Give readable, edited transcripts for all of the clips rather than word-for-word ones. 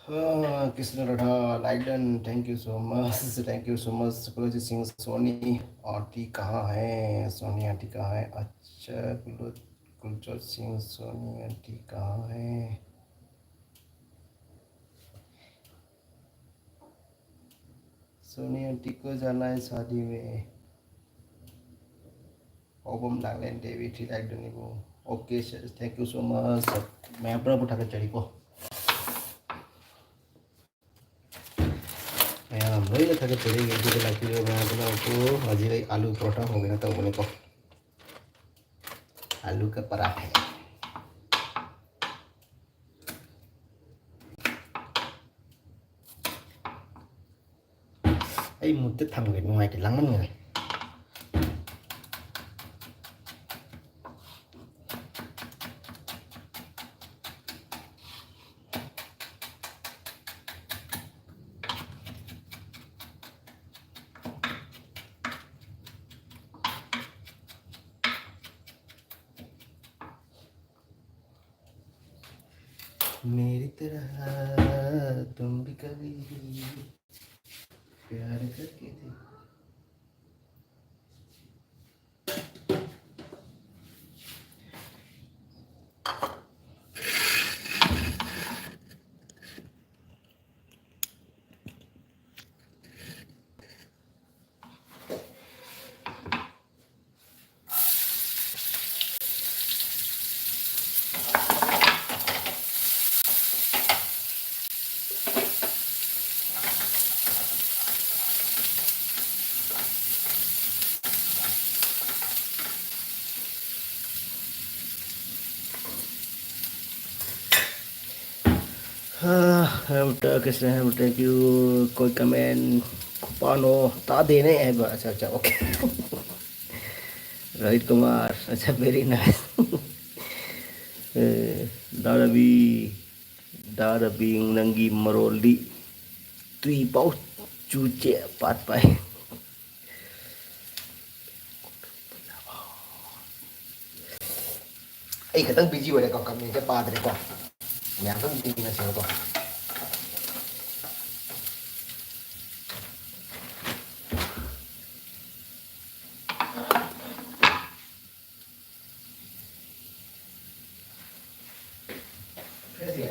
Krishna Radha, Lydon, thank you so much. Thank you so much. Kuljeet Singh Soni aunty कहाँ है? Soni aunty कहाँ है? अच्छा कुलजीत सिंह सोनी आंटी कहाँ है? सोनी आंटी को जाना है शादी में. ओबम नागलैंड देवी थ्री लाइडन को. Okay sir, thank you so much. मैं अपना उठा के चढ़ी को. मैं वही उठा के चढ़ी गई थी लाइक मैं अपना को हजी आलू परोठा हो गया था बोले को. आलू का paratha. Ay mutit thằng Việt ngoài thì lắng lắm người. मेरी तरह तुम भी कभी प्यार करके थे. बेटा किसने है बेटा क्यों कोई कमेंट पानो ता देने है. अच्छा अच्छा ओके. रोहित कुमार अच्छा वेरी नाइस. दारबी दारबी नंगी Maroli tui pau cuci pat pai. Ay katang busy wala ko kami sa padre ko. Meron kang tingin na siya ko. Kasi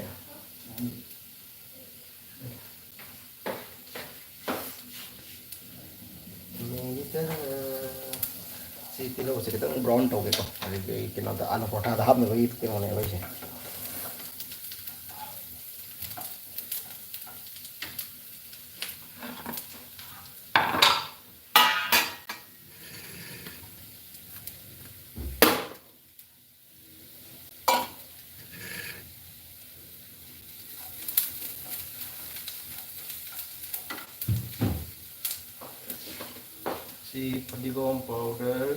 si tilo si kita brown tau gitu. Jadi kita ada anak kota tahap nih itu kita mana sih. Si pendigom powder.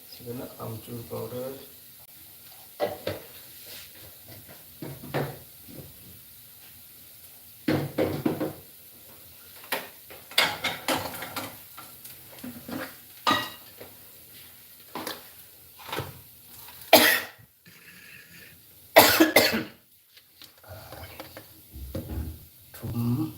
Sigana amchur powder. Thum.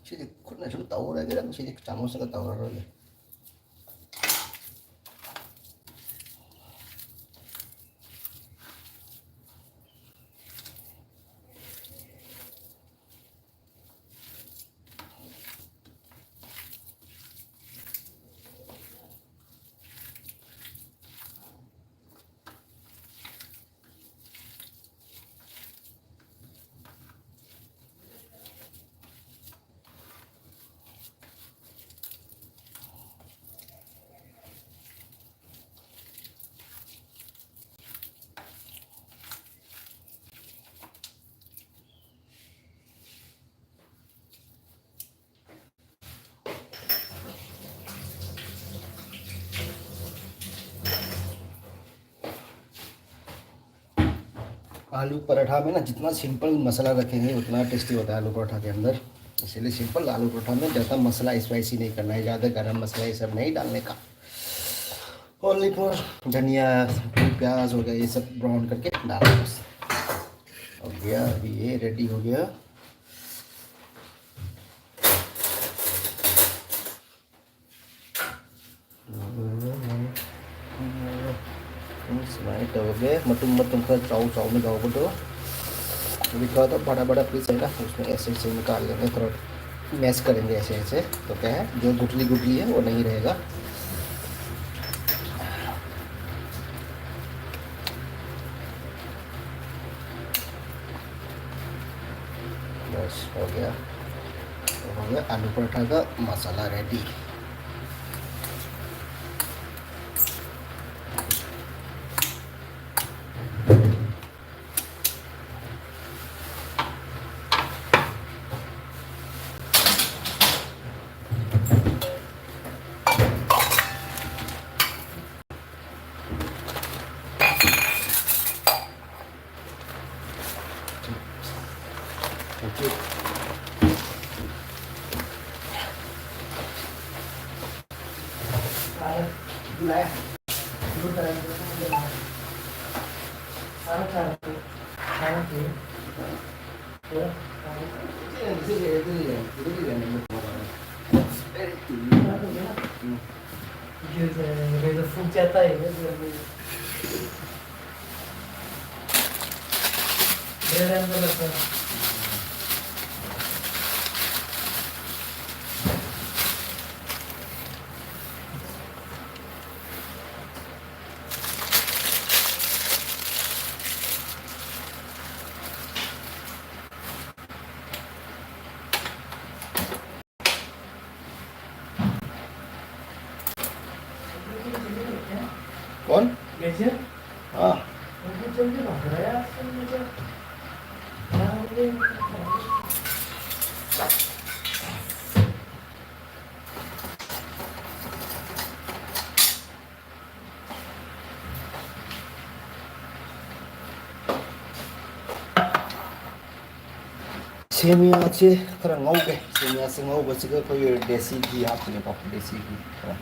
Sini kunna 좀 떠오르게 되는 sini 잘못해서 떠오르게. आलू पराठा में ना जितना simple मसाला रखेंगे उतना tasty होता है आलू पराठा के अंदर। इसीलिए सिंपल आलू पराठा में ज़्यादा मसाला स्पाइसी नहीं करना है, ज़्यादा गरम मसाला ये सब नहीं डालने का। ओनली फॉर धनिया, प्याज हो गया, ये सब ब्राउन करके डालना बस। हो गया, अभी ये रेडी हो गया। हो गए मटुम मटुम का चाव चाव में जाओगे तो अभी थोड़ा तो बड़ा बड़ा पीस है ना, उसमें ऐसे ऐसे निकाल लेंगे, थोड़ा मैश करेंगे ऐसे ऐसे, तो क्या है जो गुठली गुठली है वो नहीं रहेगा। बस हो गया, तो हो गया आलू पराठा का मसाला रेडी। कौन? हाँ सेमिया से खरा ngौगे, सेमिया से ngौबसिगा कोई देसी घी हापने पा, देसी घी खरा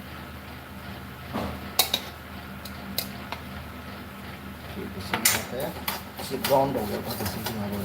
देसी घी होता है, इसे ब्राउन हो गया था देसी घी मारो।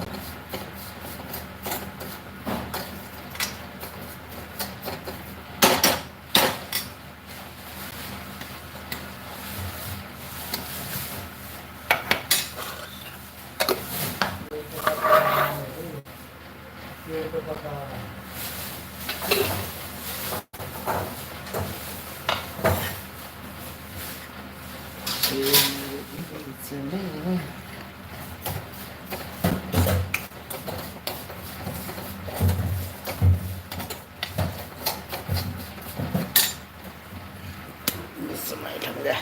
समय लग गया।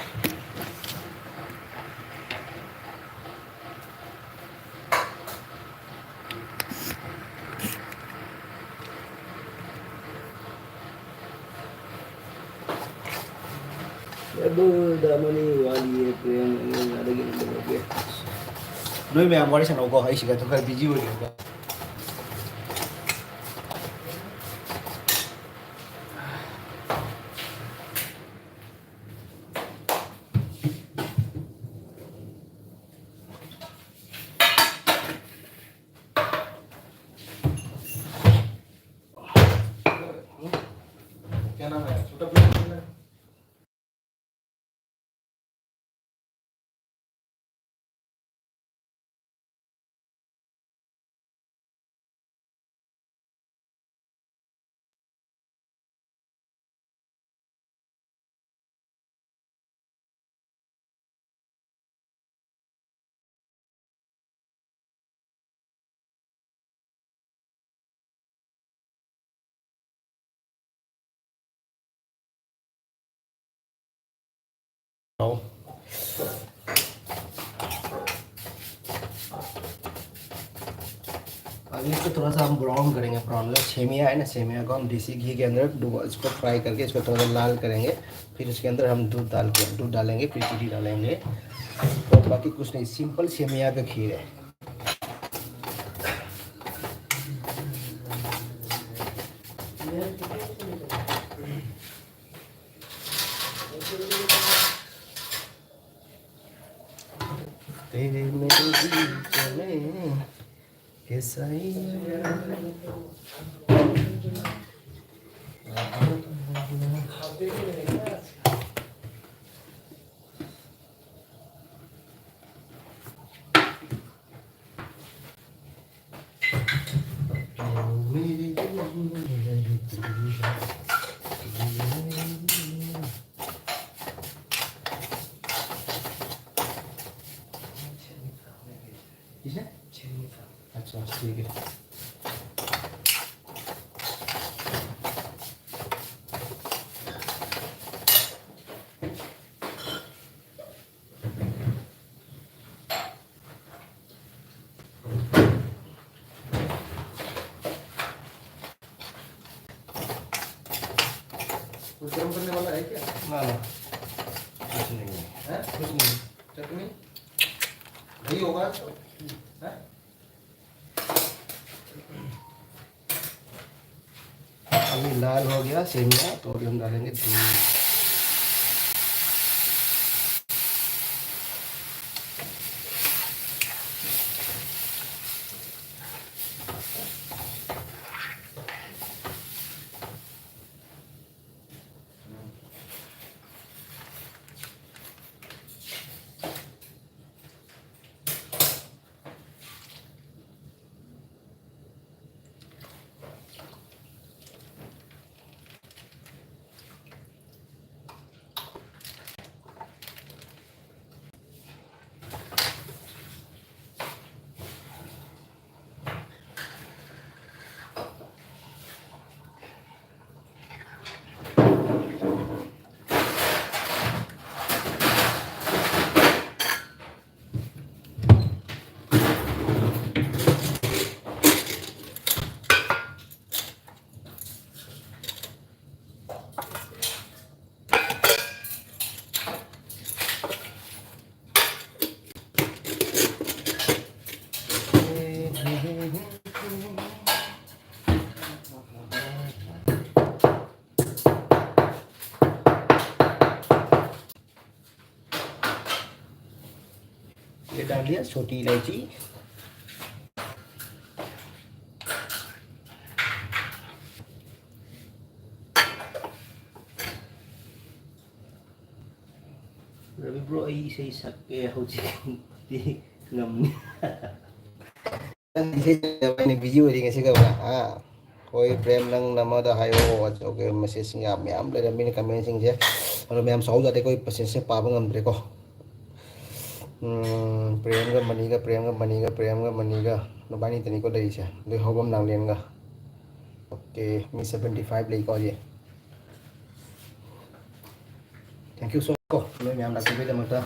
damani wali itu yang ada gini loh. Noi memang wali sana kok, sih kan tuh kayak biji wali kan. क्या नाम है? छोटा प्लेट है। अभी इसको थोड़ा सा हम ब्राउन करेंगे। ब्राउन मतलब सेमिया है ना, सेमिया को हम देसी घी के अंदर इसको फ्राई करके इसको थोड़ा सा लाल करेंगे। फिर उसके अंदर हम दूध डालेंगे, फिर चीनी डालेंगे। तो बाकी कुछ नहीं, सिंपल सेमिया का खीर है। तेरे मेरे बीच में कैसा ही अच्छा ठीक है। कुछ गर्म करने वाला है क्या? ना ना कुछ नहीं है, कुछ नहीं। चटनी घी होगा तो है? अभी लाल हो गया सेमिया तो अभी हम डालेंगे दूध। ये डाल दिया छोटी इलायची। रवि ब्रो आई इसे सके हो जी ngầm ini video ini ngasih kau koi frame nang nama dah hayo oke message nya am le min comment sing je kalau mem sau jate koi message se pa ngam bre ko prem ga mani ga no bani tani ko dai se le hobam nang len ga oke mi 75 le ko je thank you so much ko lo mem la ko be mata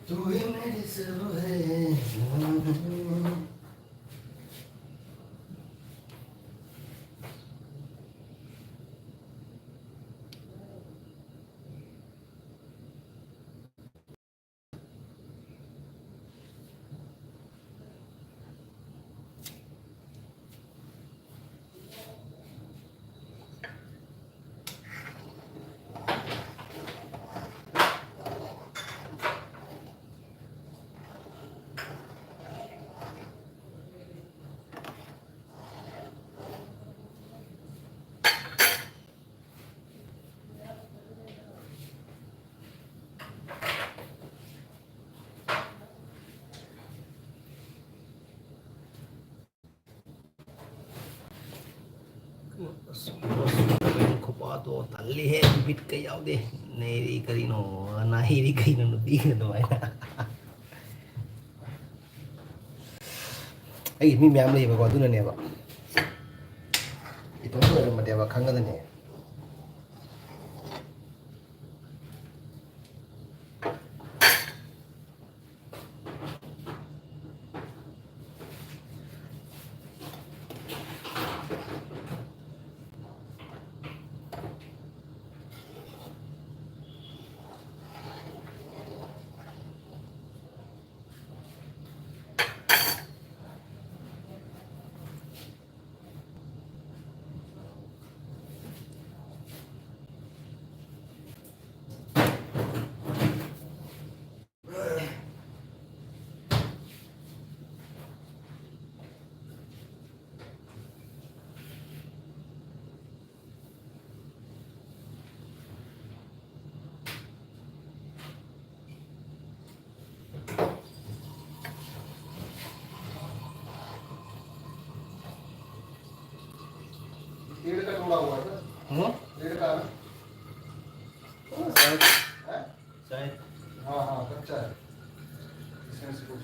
तू ही मेरी सब है। Kupado tali he bit kay yaw de nairi karino nahiri kayo no di na naman. Ay mi miyam lay ba ko doon na niya ba. Ito ko alam mati ba kanga na niya. पेड़ का टूटा हुआ है Hmm? पेड़ का है Sahit. हैं? Sahit. हाँ हाँ कच्चा है इसमें से कुछ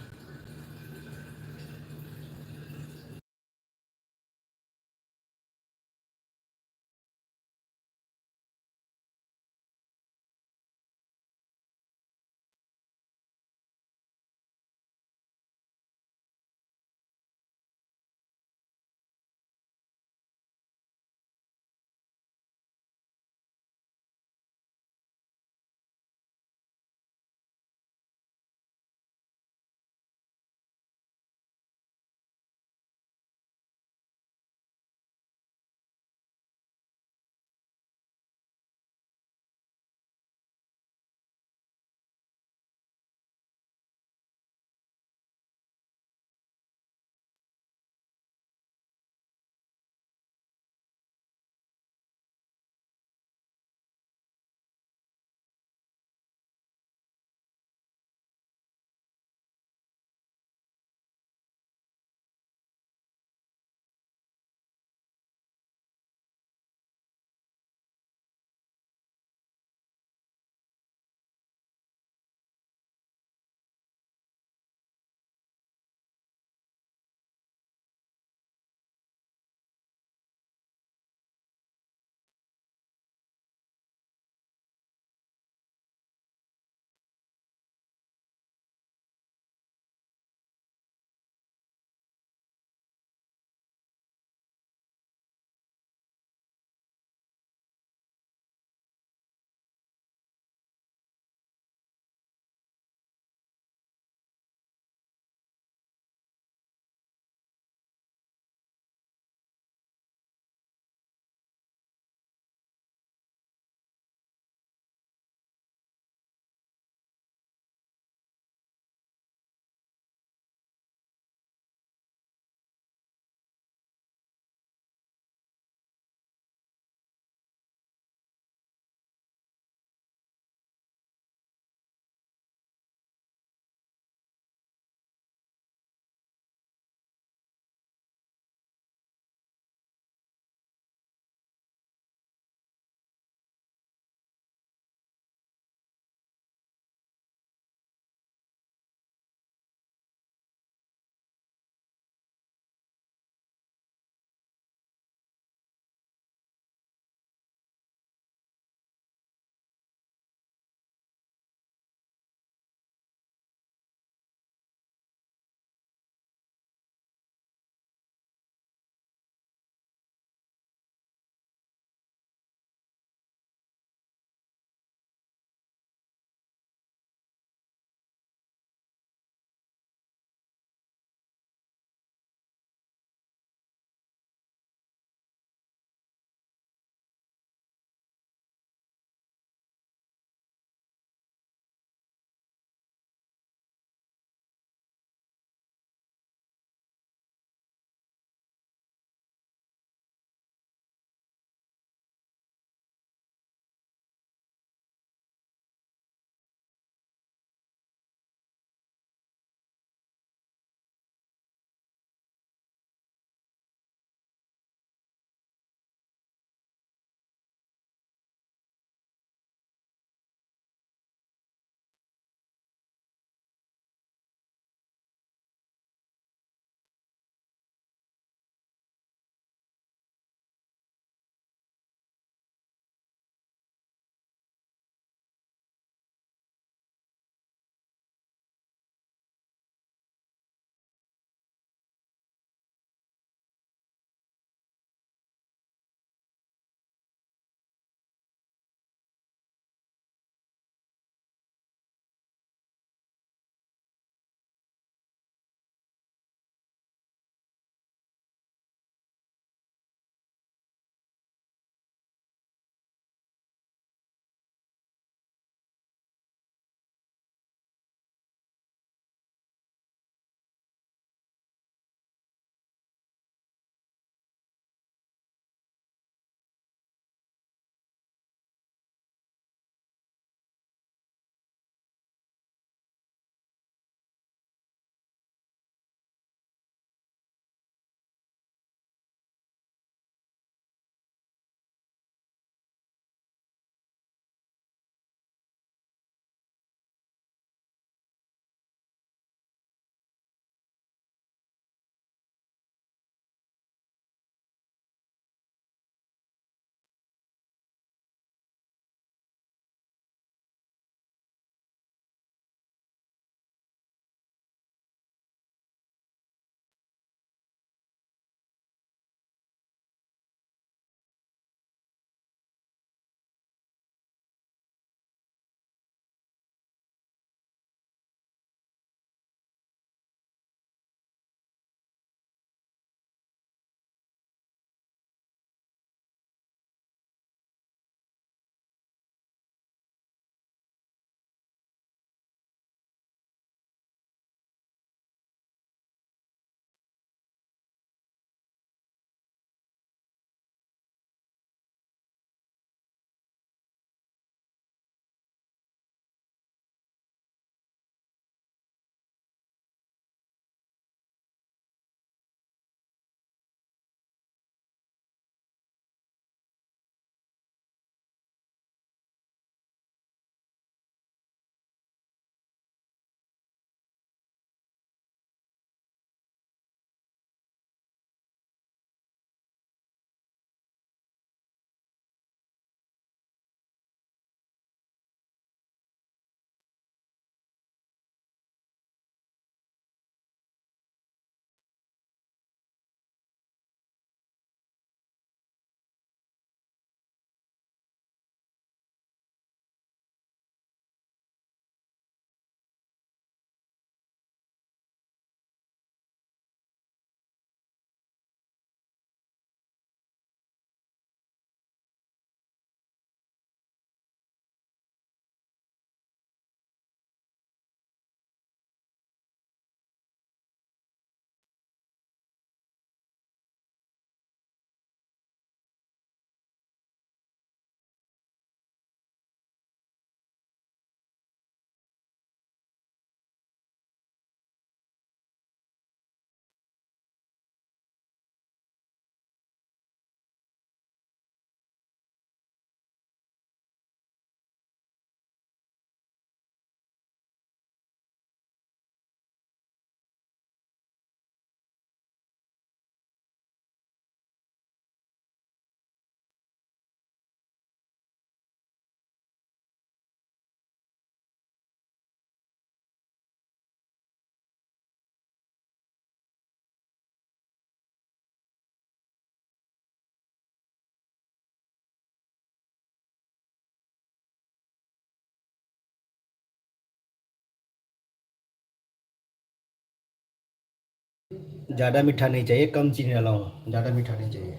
ज़्यादा मीठा नहीं चाहिए, कम चीनी डालाऊँ, ज़्यादा मीठा नहीं चाहिए,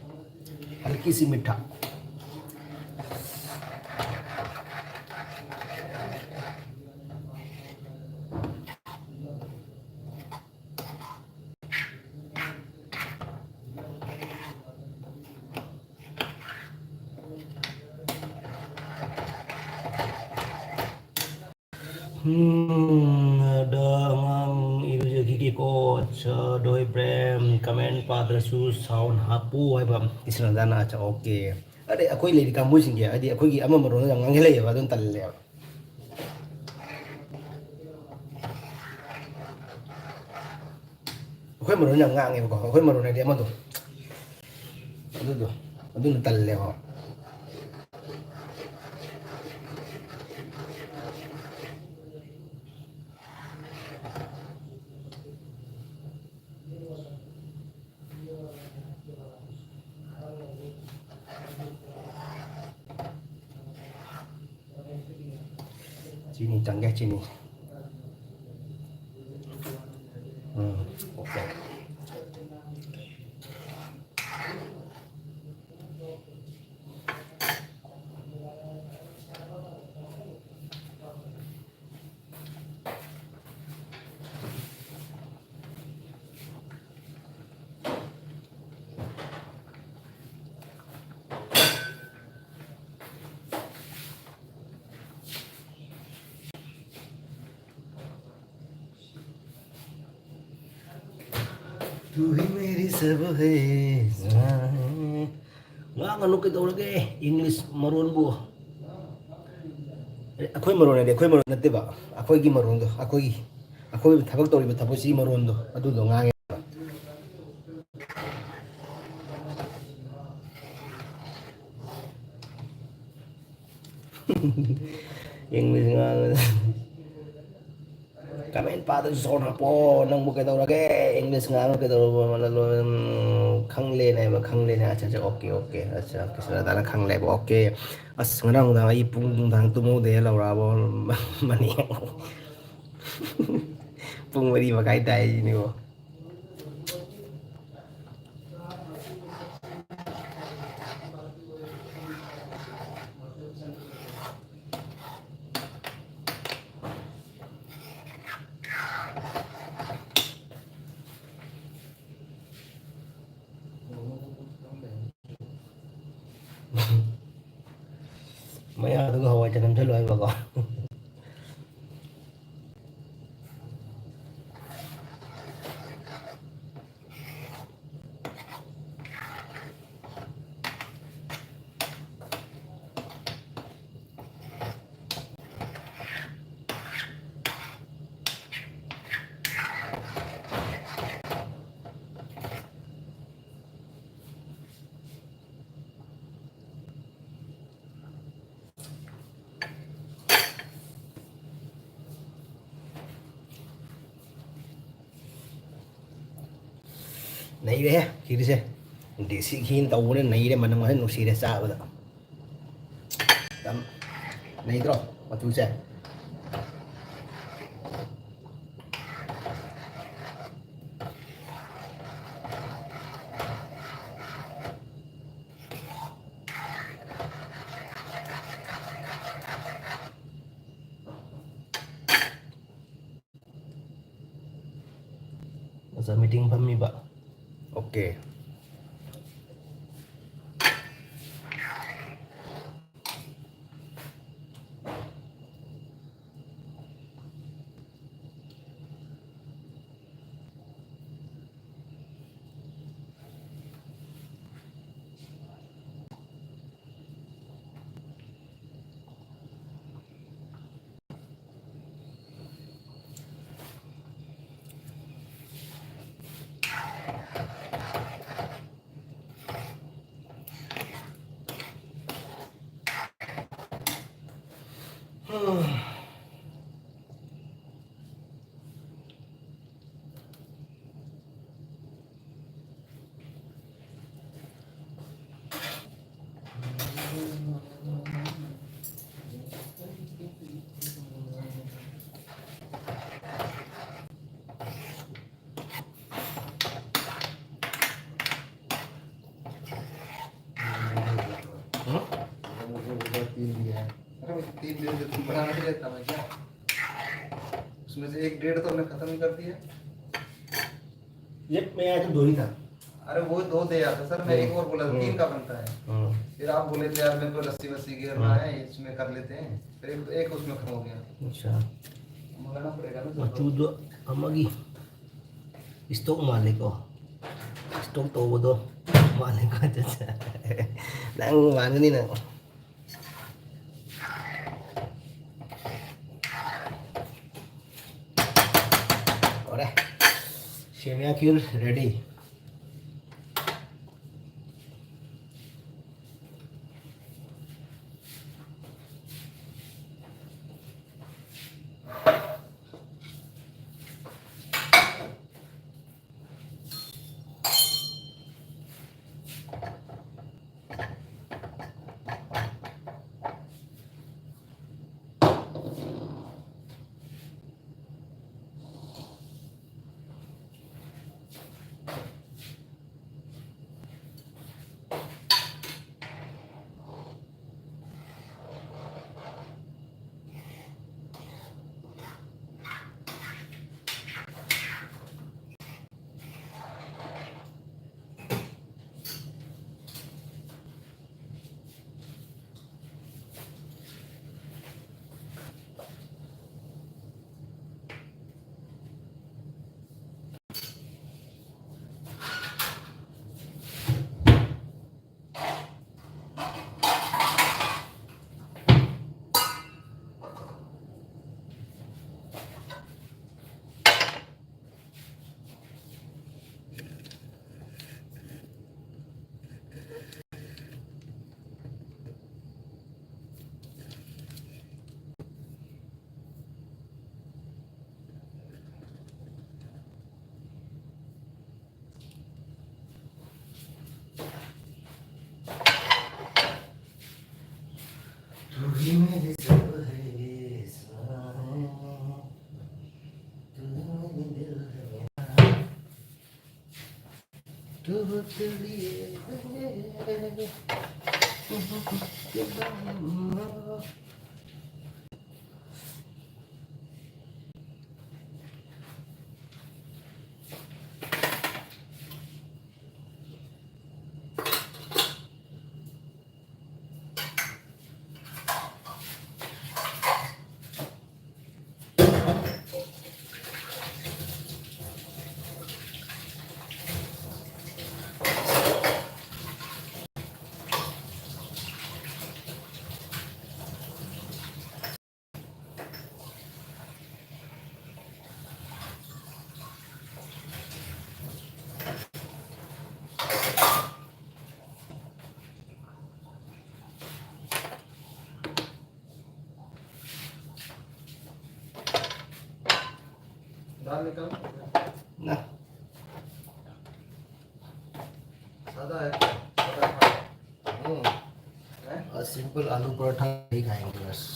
हल्की सी मीठा। Ada ngang iru gigi coach doi brem comment padrasu sound hapu hai bam isna dana cha okay ade akoi le kamu singge adi akoi gi ama maro ngang hele ya don talle akoi maro ngang ngang ko akoi maro ne dia ma to adu talle ho sini canggih sini okay तू ही मेरी सब है ngang anu ke tawag English maroon bu akoy maroon ne akoy maroon natte ba akoy gi maroon do akoy thabak tori ba thabo si maroon do adu do ngang English ngang Kamen padre son hapo nang bu ke tawag English ngang ke tawag malalo khang le này mà khang le này acha acha okay okay acha kisna dana khang le ba okay as ngarang da ai pung dang tu mo de la ra bo mani pung mari ba kai dai ni bo mấy à tôi hồi cho nên thấy loại bà con này đấy khi đi xe để sĩ khi tàu nên này đấy mà nó nó xì để xa bây giờ đắm này rồi mà tôi xe giờ meeting pami ba okay उधर 3 दिया है। अरे वो 3 दिन से तुम बना नहीं लेता मैं क्या? उसमें से 1 डेढ़ तो हमने खत्म ही कर दिया। ये मैं आया तो 2 ही था। अरे वो 2 दे आता सर, मैं एक और बोला था 3 का बनता है। फिर आप बोले थे यार मेरे को लस्सी वस्सी घेरना है, इसमें कर लेते हैं, फिर एक उसमें खत्म हो गया। अच्छा मंगाना पड़ेगा ना sir. Machudo amagi stok mali ko. Stok to do mali ko aja. Nang mana ni nang. Ore. Shemia kheer ready. तू ही मेरे सब है सारे, तू मेरे दिल है मेरा, तू तेरी दाल निकाल ना सादा है, सादा खा। हैं? और सिंपल आलू पराठा ही खाएंगे बस।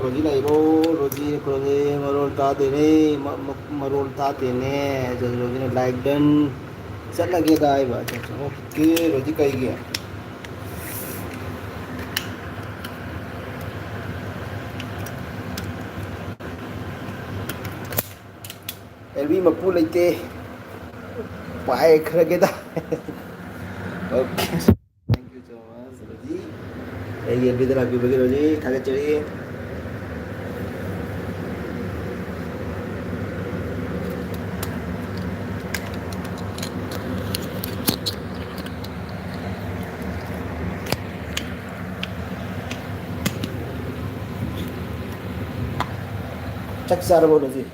रोजी लाइरो रोजी क्रोजे मरोल तातेने मरोल तातेने जो रोजी ने लाइक डन चल लगे दाई बात ओके रोजी कही गया एलवी मप्पू लेते पाए खरगे दा okay thank you so much रोजी ये भी तरह की बगी रोजी थाके चढ़िए चक सारा बोलो जी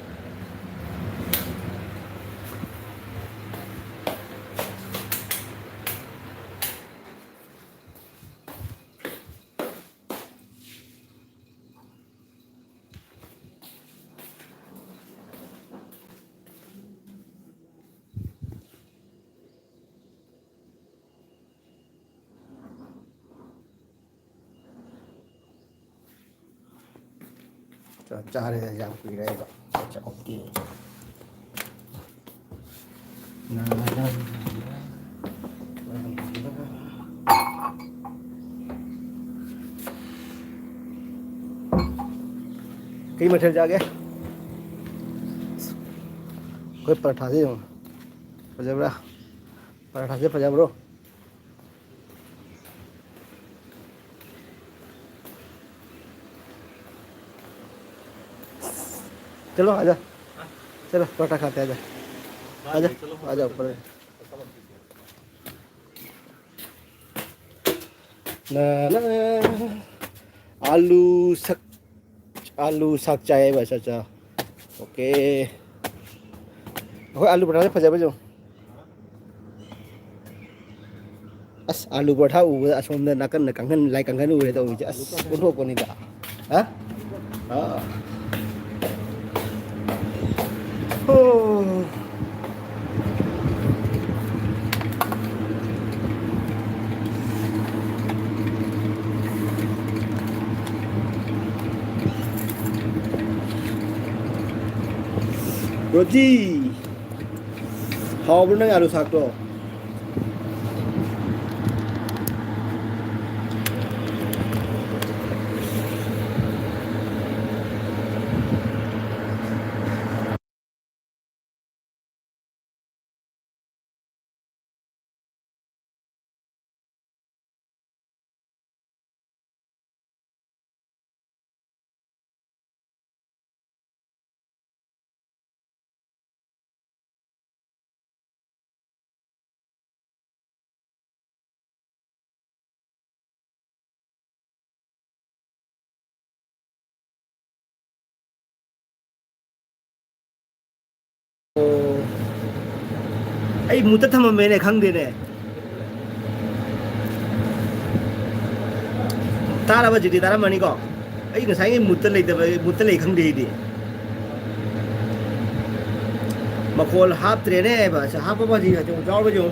चार है जहाँ कोई रहेगा अच्छा ओके कई मठेर जा गया कोई पराठा से पजाबरा पराठा से पजाबरो चलो आजा चलो पराठा खाते आजा आजा आजा ऊपर ना ना आलू साग चाय बस अच्छा ओके हो आलू पराठा फजा बजो अस आलू पराठा उ असोम नाकन कंगन लाइ कंगन उरे तो अस उठो कोनी दा हां हां रोजी हाउ बना आलू साग तो ai mu ta thama me ne khang de ne ta la ba ji di ta la mani ko ai ngasai ngai mu ta lei da mu ta lei khang de di ma khol hap tre ne ba sa hap ba ji jo jaw ba jo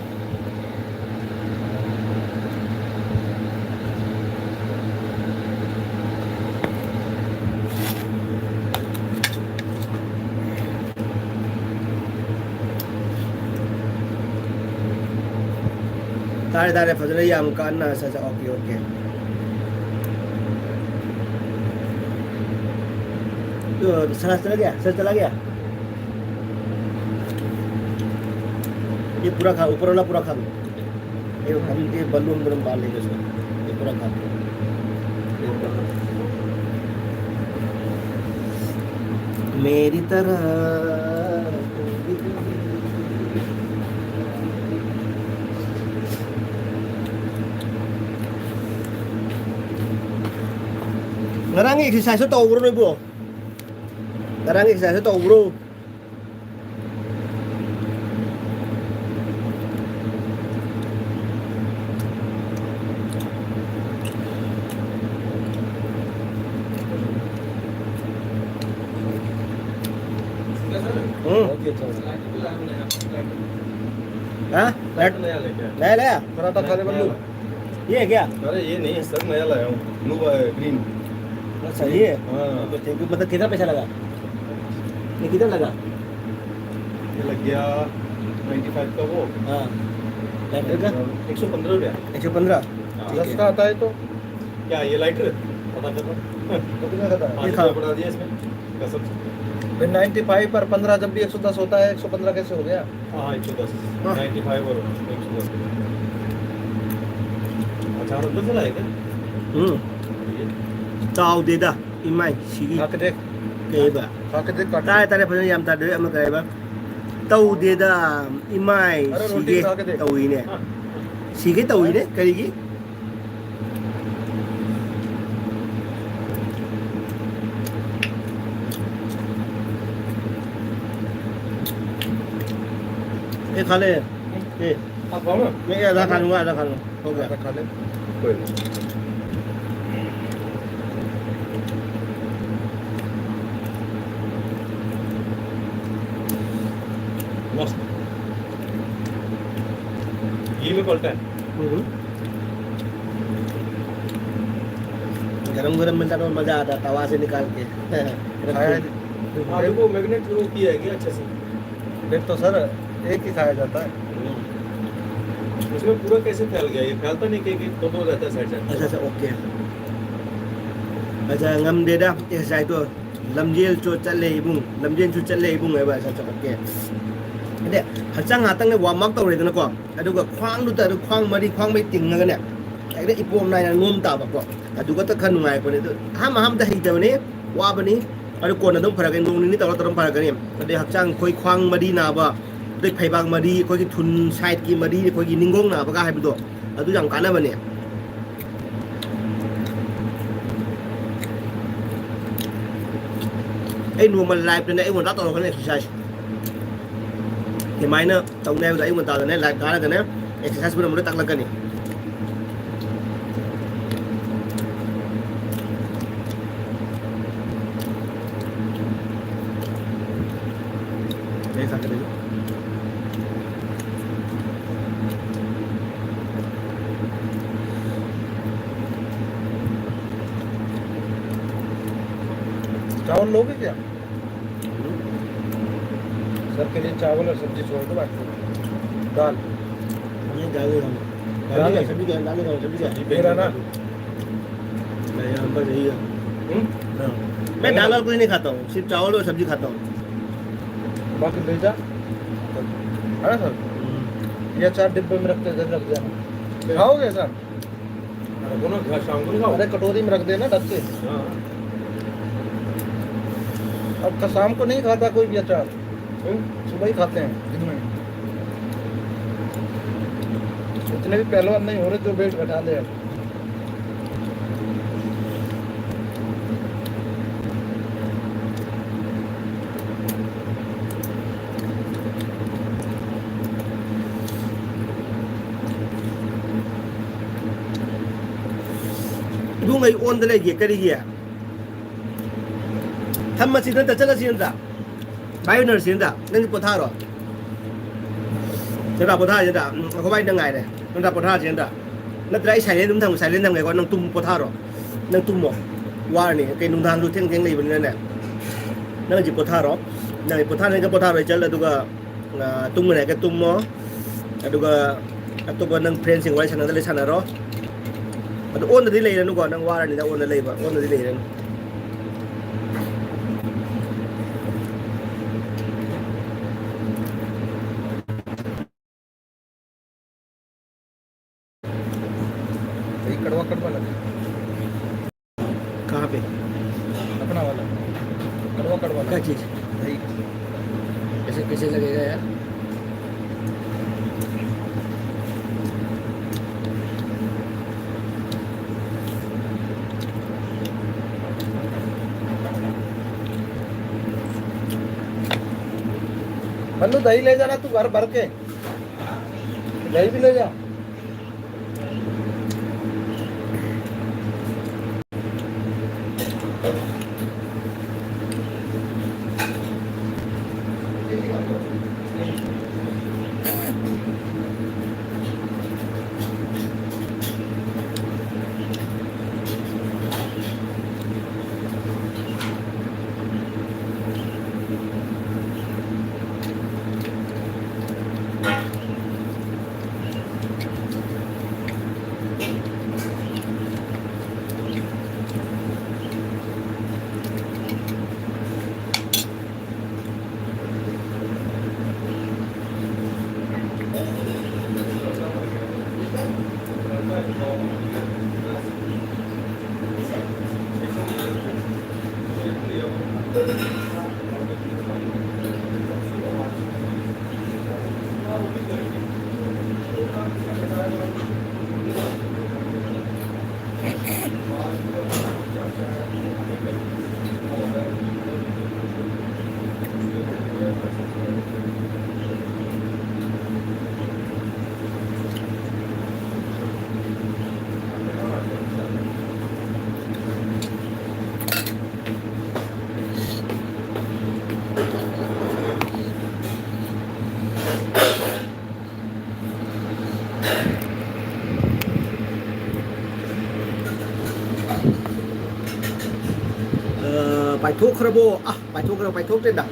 तारे फजल याम काना सा okay okay तो sir चला गया ये पूरा खा ऊपर वाला पूरा खा दो ये हम ये बलून बलून बाल लेंगे उसमें ये पूरा खा दो मेरी तरह ngarang exercise to bro ni bro ngarang exercise to bro हाँ नया लेके आया। नया लाया पराठा खा ले बल्लू। ये है क्या अरे ये नहीं है सर, नया लाया हूँ, ब्लू ग्रीन। अच्छा ये हाँ तो थैंक यू। मतलब कितना पैसा लगा ये कितना लगा ये लग गया 95 का वो, हाँ लाइटर का 115 रुपया। 115 ठीक 10 है का आता है तो क्या ये लाइटर पता कर कितना खाता है? 5 खाओ। रुपया बढ़ा दिया इसमें कसम से। फिर 95 पर 15 जब भी 110 होता है 115 कैसे हो गया? हाँ 110 हाँ। 95 और 110। अचार अंदर से लाए क्या? ये ꯆꯥꯎꯗꯦꯗ ꯏꯃꯥꯏ ꯁꯤꯒꯤ खा के देख, ꯀꯩꯕ खा के देख काट के। ꯇꯥꯔꯦ ꯇꯥꯔꯦ ꯐꯖꯅ ꯌꯥꯝ ꯇꯥꯗꯦ ꯑꯃ ꯀꯩꯕ ꯇꯧꯗꯦꯗ ꯏꯃꯥꯏ ꯑꯔꯦ ꯔꯣꯇꯤ ꯁꯤꯒꯦ ꯈꯥ ꯀꯦ ꯗꯦ. ꯇꯧꯏꯅꯦ ꯁꯤꯒꯦ ꯇꯧꯏꯅꯦ ꯀꯔꯤꯒꯤ ये खा ले ये आप खाओ ना। मैं आधा खा लूंगा आधा खा लूंगा हो गया खा ले। कोई नहीं। मस्त। घी में पलटा है। गरम गरम मिलता तो मजा आता तवा से निकाल के खाया है। हाँ देखो मैग्नेट वो किया है क्या अच्छे से। देख तो सर एक ही खाया जाता है। उसमें पूरा कैसे फैल गया, ये फैलता नहीं कहीं तो रहता है साइड साइड। अच्छा अच्छा ओके अच्छा ngamdeda exercise to lamjel chu chatle ibung lamjen chu chatle ibung ai ba sa cha oke ade hachang hatang ne warm up tawre dana ko aduga khwang du ta khwang mari khwang mai ting ga ne ai da ipom nai na nom ta ba ko aduga ta khan ngai ko ne ham da hi da ne wa ba ni adu ko na dum phara ga nong ni ta taram phara ga ne ade hachang khoi khwang mari na ba dai phaibang mari khoi ki thun side ki mari khoi ki ningong na ba ga hai bu do adu jang kana ba ne ai normal life này ai muốn tao cái exercise thì mai nữa tao nêu dậy muốn tao này lại cái là cái này exercise bây giờ muốn tăng lên cái này đây sao cái đấy चावल लोगे क्या? Sir के लिए चावल और सब्जी छोड़ दो बाकी दाल। ये डालेगा डालेगा सब्जी क्या डालेगा सब्जी क्या मेरा ना मैं यहाँ पर यही है मैं दाल और कुछ नहीं खाता हूँ सिर्फ चावल और सब्जी खाता हूँ बाकी भेजा है ना सर? ये 4 डिब्बे में रखते रख देना। खाओगे सर? वो ना शाम को नहीं खाओ। अरे कटोरी में रख देना ढक के। हाँ अब तो शाम को नहीं खाता कोई भी अचार, सुबह ही खाते हैं दिन में। इतने भी पहलवान नहीं हो रहे जो वेट घटा दे। đúng ngày ôn thế này gì cái gì à thăm mà xin ta chắc là xin ta bay nơi xin ta nên bột tha rồi chúng ta bột tha chúng ta có bay đang ngày này chúng ta bột tha chúng ta nó lấy xài lên đúng thằng xài lên thằng ngày còn đang tum bột tha rồi đang tum một qua này cái nung thang rồi thiên thiên này bên này nó chỉ bột tha rồi này bột tha này cái bột tha rồi chắc là tụi cái tum này cái tum nó tụi cái đang friend sinh quay sang nó lấy sang nào đó ôn là đi lấy nó còn đang qua này đang ôn là lấy và ôn là đi lấy कड़वा कड़वा लगे कहाँ पे अपना वाला कड़वा कड़वा क्या चीज़ दही कैसे कैसे लगेगा यार मन्नू दही ले जाना तू घर भर के दही भी ले जा bài thuốc Crabo à, bài thuốc trên đảo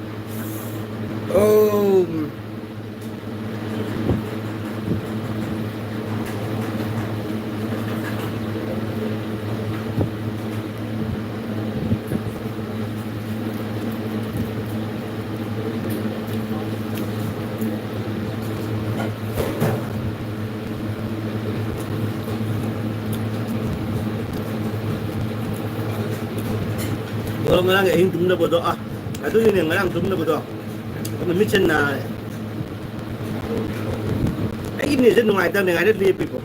ngarang ehing tumna bodo ah adu ni ngarang tumna bodo kami mission na ai ni je nungai ta ngai de people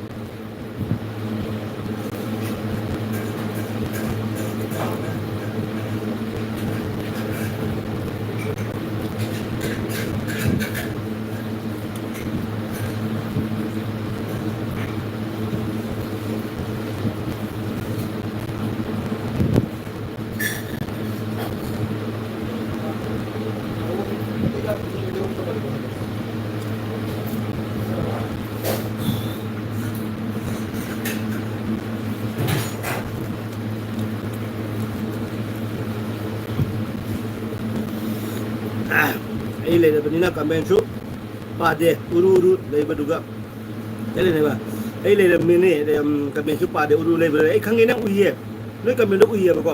ai le da benina kamen su pa de uru le baduga ele ne ba ai le da mini kamen su pa de uru le ba ai khangi na uye noi kamen do uye ba ko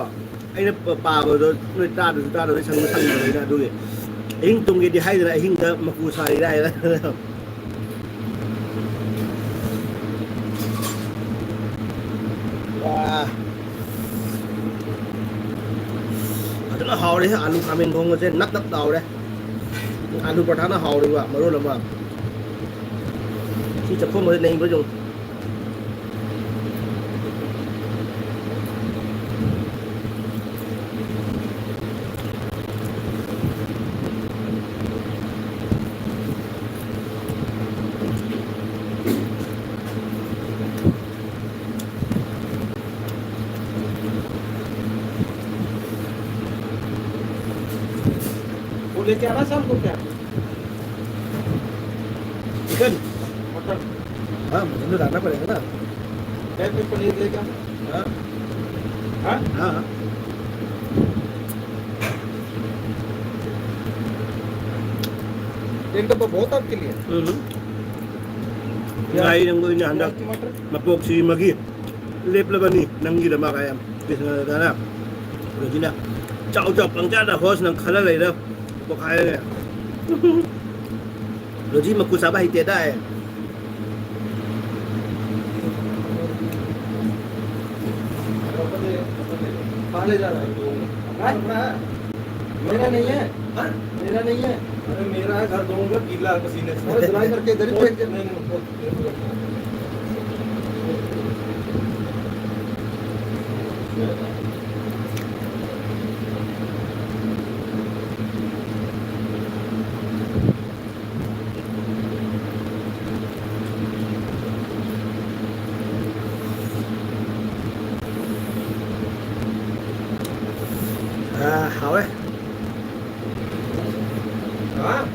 ai na pa ba do noi ta do sang le na do hing tung ge di hai da hing da maku sai dai la wah rất là hào đấy, alu kamen không có trên nắp đầu đấy, alu paratha nó hào đấy ạ, mà rồi là mà khi chập không có nên với dùng लेके आना शाम को क्या chicken mutton हाँ mutton तो डालना पड़ेगा ना टाइप में पनीर लेके हाँ हाँ हाँ एक डब्बा बहुत आपके लिए ngai nang ini hendak टमाटर mapok si magi lep labani nang gida makayam bisa dana begini cau cau pangca dah host nang khala lai dah pakai le Roji maku sabah hiti ada ले जा रहा है अपना है मेरा नहीं है हाँ? मेरा नहीं है अरे मेरा है घर दूंगा गीला पसीने से अरे धुलाई करके इधर ही फेंक दे नहीं hảo đấy हाँ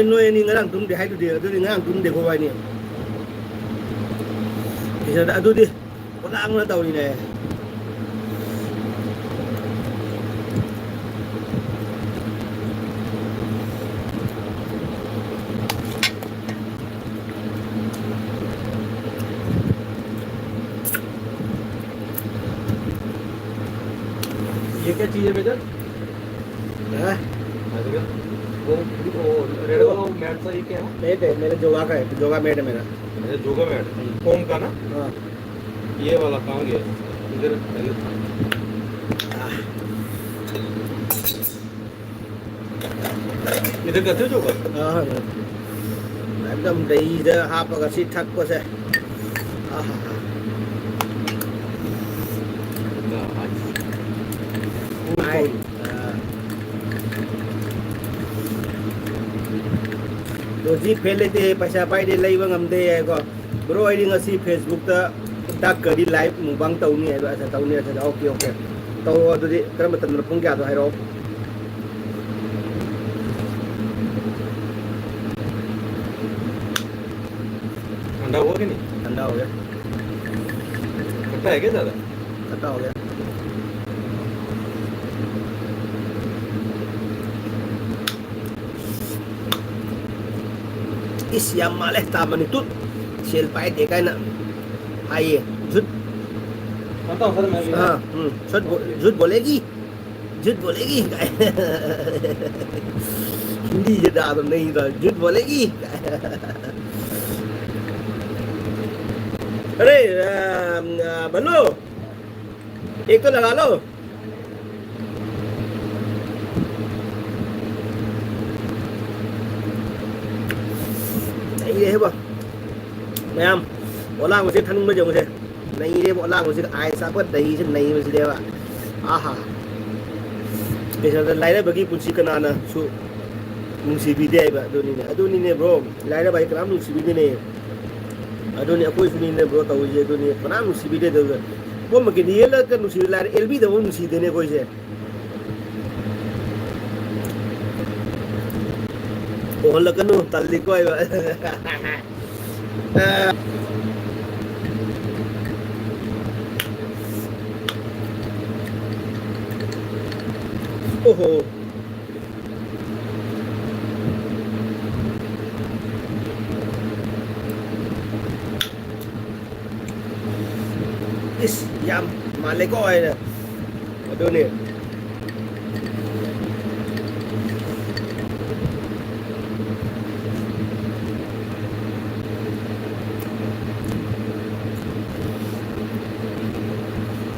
nuôi ni ngarang tum de hai tu dia tu ni ngarang tum de ko wai ni bisa dah tu di orang nak tahu ni deh क्या चाहिए बेटा? हाँ वो रेड वाला मैट सा ये क्या है? मेट है मेरे जोगा का है, जोगा मेट है मेरा। अरे जोगा मैट फोम का ना? हाँ ये वाला कहाँ गया? इधर पहले था। इधर करते हो जोगा? हाँ एकदम đầy ra happaga si thakpa se ai do ji phele te paisa pai de leiba ngamde ko bro ai ngasi Facebook ta tak kari live mubang tawni ai ba sa tawni sa okay okay taw adu di karam tan pung kya do hai ro ठंडा हुआ कि नहीं? ठंडा हो गया खट्टा है क्या ज़्यादा? खट्टा हो गया इस yang maleh taman itu sel pai de kai na ai jut खाता हूँ सर मैं भी। हाँ झूठ बोलेगी झूठ बोलेगी हिंदी ज़्यादा तो नहीं था झूठ बोलेगी अरे बल्लू एक तो लगा लो नहीं रे बा मैम बोला मुझे ठंड में जो मुझे नहीं रे बोला मुझे आए साहब दही से नहीं मुझे देवा आहा बेचारा लाइरा बगी पुंसी कनाना सु नुंसी बिदे आइबा अदुनी ने ब्रो लाइरा बाई कनाम नुंसी बिदे ने अदुनी अकोई सुनी ने ब्रो तौजे अदुनी कनाम नुंसी बिदे दो वो मके नियला का नुंसी लाइरा एलबी दो नुंसी देने कोई से ओ लकनु तल्ली को आइबा ओहो इस yam माले को आए ना अदुनी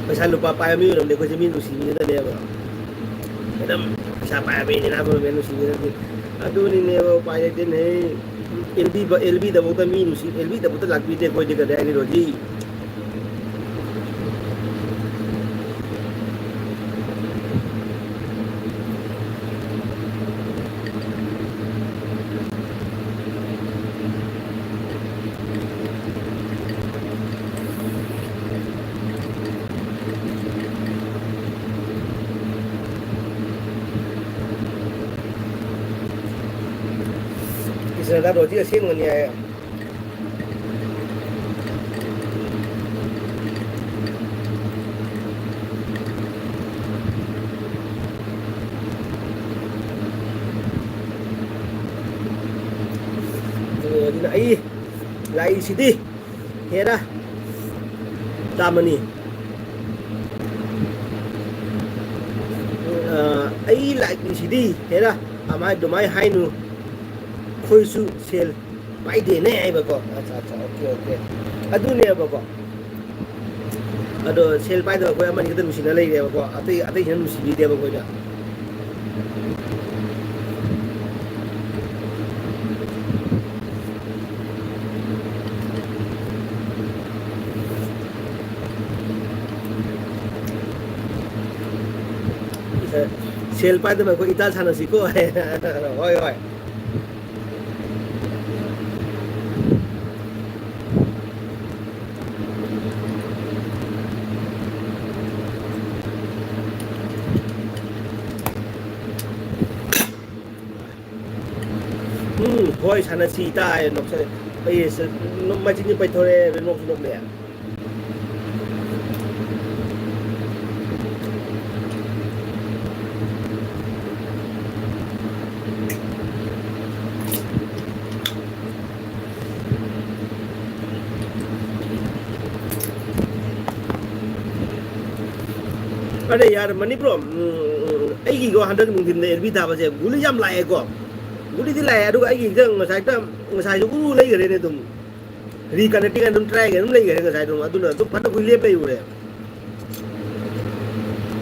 पैसा lupa पाया मी उन्हें देखो जमीन उसी में तो ले अब एकदम पैसा पाया मी ने ना बोल मैंने उसी में तो अदुनी ने वो पाया दिन है एलबी दबो तो मी उसी एलबी दबो तो लग भी दे कोई दिक्कत है नहीं रोजी इसने ना रोजी ऐसी नहीं आया Lai lai sidi hera tamani ai lai sidi hera amai domai hainu khoisu sel pai de ne ai ba ko acha acha okay okay adu ne ba ko ado sel pai da ko amani kitan musina lai de ba ko atai atai hin musini de ba ko ja sel pai da ba ko ital sana si ko oi oi thôi sana si tai nok sa bây giờ nó mai chính như bây thôi nok nok lẹ अरे यार मणिपुर अगी को hundred मुंगिन ने LB था बजे गुली जाम लाए को गुली दी लाए अदुगा अगी जंग ngасai जो uru lai gare ne dum reconnecting and try again lai gare ngасai dum aduna to phat ko lep lai ure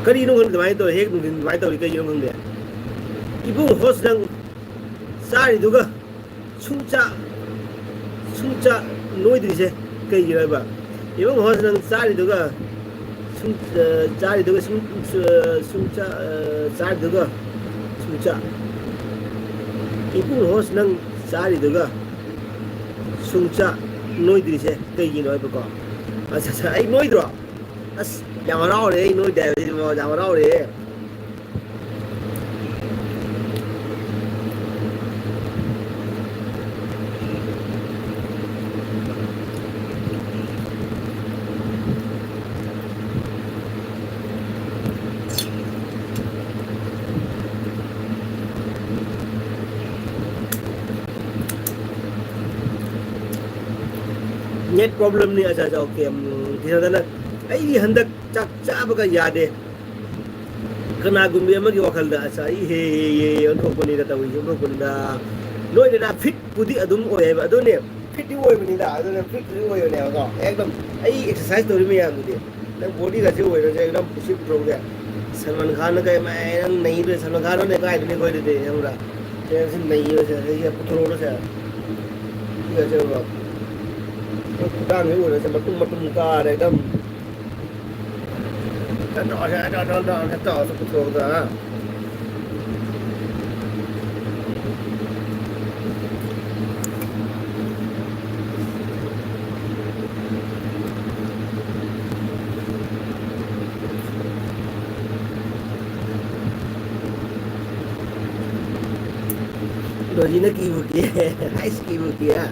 kari no ngai mai to hek ngai mai to kai yo ngai ibu host dang sari duga sungcha noi di se kai yo ba ibu host dang sari duga sari duga sungcha sari duga sungcha ibu host dang sari duga sungcha noi di se kai gi noi ba ko asa ai noi dro as yang rao de noi de mo yang rao de net problem ni aja okay thina dana ai di handak chak cha ba ka yade kana gumbi amagi wakhal da acha ai he on company da tawi on company da noi da fit pudi adum oi ba adone fit di oi bani da adone fit di oi ne ga ekdam ai exercise tori me yam di na body ga je oi da ekdam push up pro ga Salman Khan ga mai nahi re Salman Khan ne ga idne koi de हमरा tension नहीं है ये पुत्रों से ये जो đang cái buổi này mà tung ca này đâm đỏ sụp ra rồi gì nó kêu kia hay kêu kia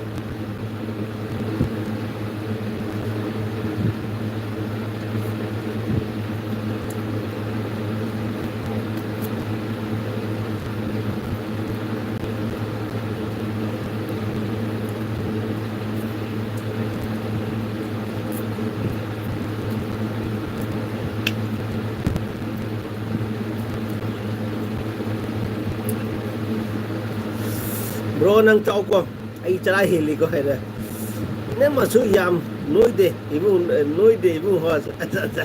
bro nang chau ko ai chara heli ko hai ne ma su yam noi de ibu ho acha acha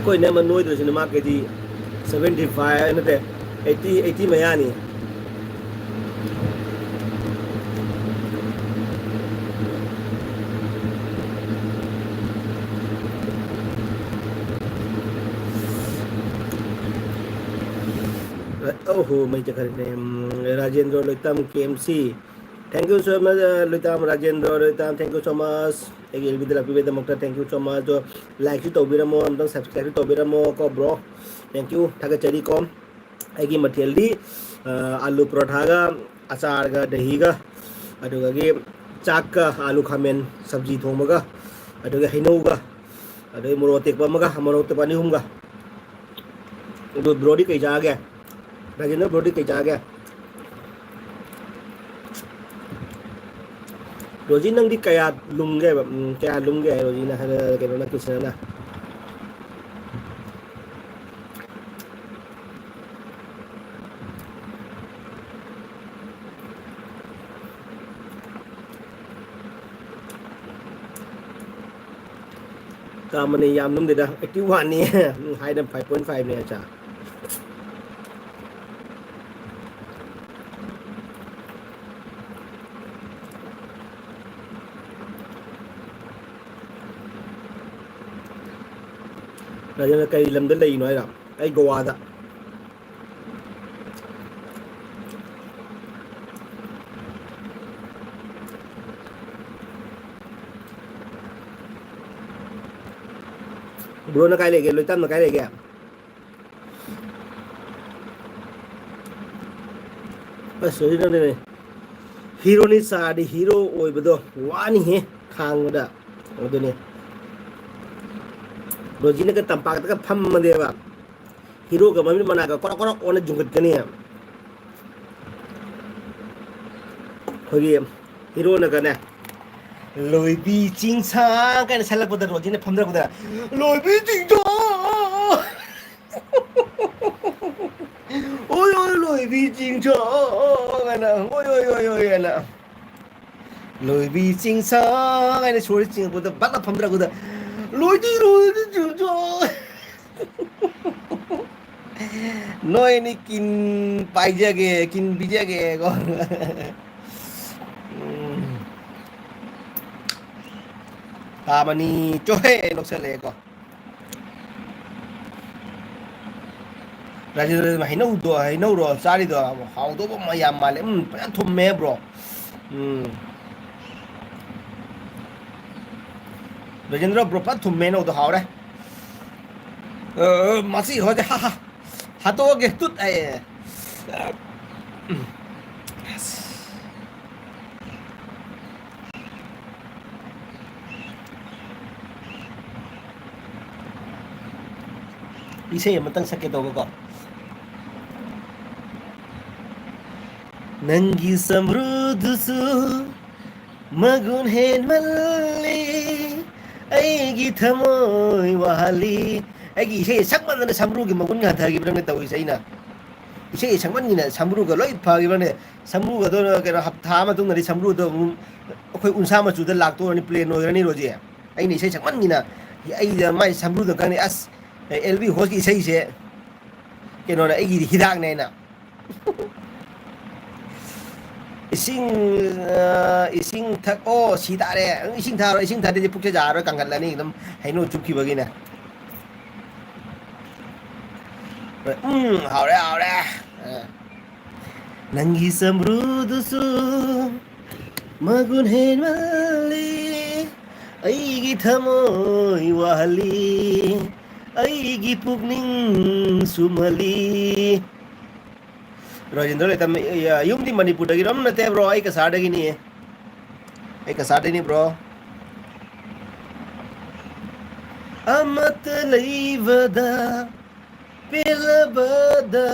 koi ne ma noi de cinema ke di 75 ne te 80 maya ni oh may chakar ne Rajendra Loitam KMC thank you so much Loitam Rajendra Loitam thank you so much egil bidala pibeda mokta thank you so much jo like to biramo amdang subscribe to biramo ko bro thank you thaga chari kom agi material di alu paratha ga achar ga dahi ga aduga gi chak ga alu khamen sabji thoma ga aduga hino ga adu moro tek pa ma ga moro te pani hum ga do brodi kai ja ga Rajendra Brody ke jaga Roji nang di kaya lungge Roji na kaya na kisah na kama ni yam nung dida 81 ni high dam 5.5 ni acha Rajendra cây lâm đến đây nói là cái goa đó bro nó cái này kìa lôi tâm là cái này kìa số đi đâu này hero ni sa đi hero oi bado wani he khang da odone Roji ne ka tampak ta pham ma de ba hero का mummy मना का कोरा कोरा ओने जुंगत कनी है खोगी hero न कने लोईबी चिंसा कने सलक पदर रोजी ने फमदर पदर लोईबी चिंसा ओय ओय लोईबी चिंसा कने ओय ओय ओय ओय कने लोईबी चिंसा कने सोरी चिंग पदर बाला फमदर पदर लोईदी लोईदी चिंसा Noi ni kin paija ge kin bija ge ko ta mani chohe lok se le ko Rajendra ma hinau ro sari do hau do ma yam male pa thum me bro Rajendra bro pa thum me no do hau re masi ho ha ha Hato ge tut ay Isay matang sakit ako ko Nangi samrudusu magun hen malli Aigi thamoy wahali Aigi isay sakman na samrugi magun nga thagi brang na tawi isay na Isay sakman nga samruga loy phagi brang na samruga do na kaya haptha matung na di samruga do ako'y unsama suda lakto ni pleno ni roji ay ni isay sakman nga ay may samruga kang ni as LV hoki isay isay kaya no na aigi hidak na na ising thak o sita re ising thar de pukse ja ro kangal la ni ekdam haino chukki bagi na hao re nangi samrudusu magun hen mali aigi thamoy wali aigi pukning sumali Rajendra le tam yum di Manipur dagi ram na te bro ai ka sa dagi ni ai ka sa dagi ni bro amat leivada pilabada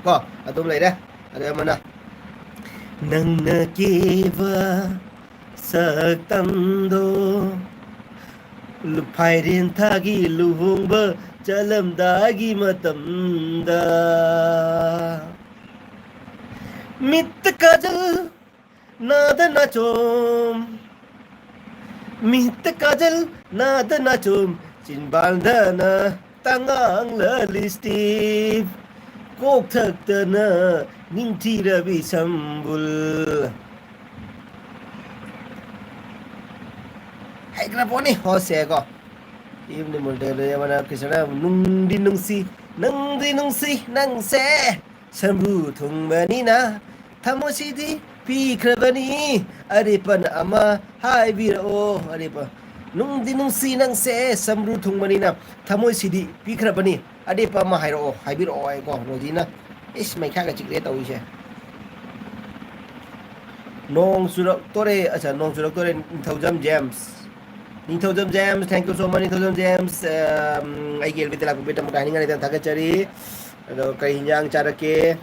ko atum lai dah ada mana nang na keva saktando lupairin thagi luhungba chalamdagi matamda mit kajal nada nachom mit kajal nada nachom chinbandana tangang lalistif kok thakdana ningthira bisambul hai graponi hose ko Ibni Montero mana kisana nungdi nungsi nang se sambu thung banina thamosidi pi khrabani aripan ama hai biro aripa nungdi nungsi nang se sambu thung banina thamosidi pi khrabani aripa ma hairo hai biro ai ko rodina is mai kha ga chikre tawi se nong surak tore acha nong surak tore 1000 James Ninthojam James, thank you so much Ninthojam James. Ay gel bitela ko beta makahinga nito tagachari. Ado kay hinyang charake.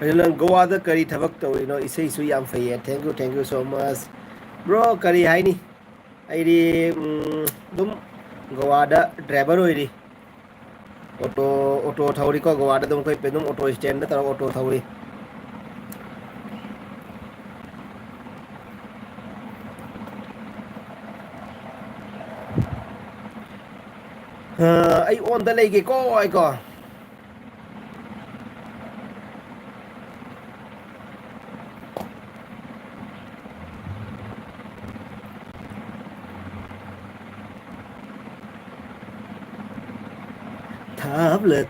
Ayun Goa da kari thabak to isay isu yam faye. Thank you so much. Bro kari hai ni. Ay di dum Goa da driver hoy di. Auto thauri ko Goa da dum koy pedum auto stand da tara auto thauri. Ay on da legi ko ay ko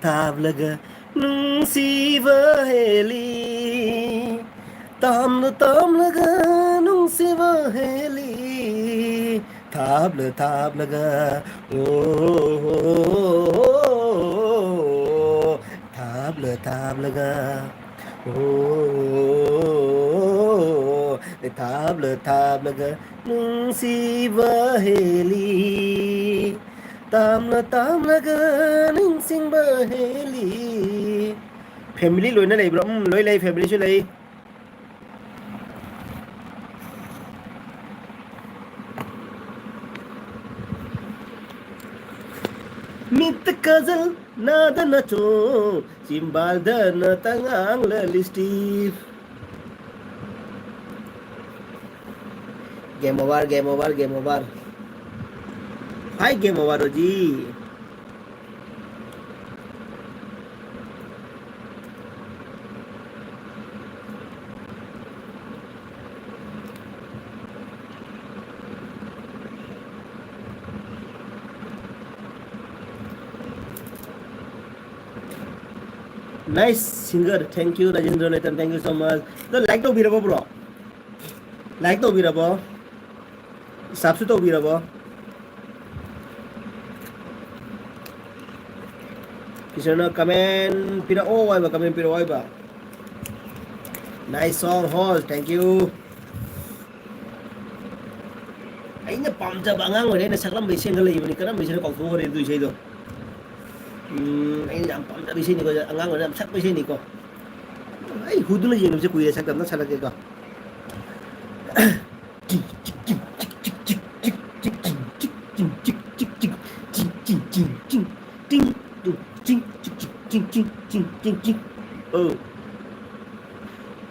tabla ga nung siva heli tamla ga nung siva heli tabla ga tabla ga tháp lơ nung si vơ heli tam lơ nung sing vơ heli family lối nó này bro lối lấy family chứ lấy mit kazal nada na cho chimbal na tangang la listif game over hi game over ji nice singer thank you Rajendra Nathan thank you so much the like to be rabo bro like to be rabo subscribe to be rabo kisana comment pira oh ba comment pira oi ba nice song host thank you aina pamja bangang ore na saklam be single le ni kana be sene kau thu re du sei do anh làm phẩm đã bị xin này coi ngang rồi làm sắc bị xin này coi ấy hút nó gì nó sẽ quỳ sắc tầm nó sao là cái coi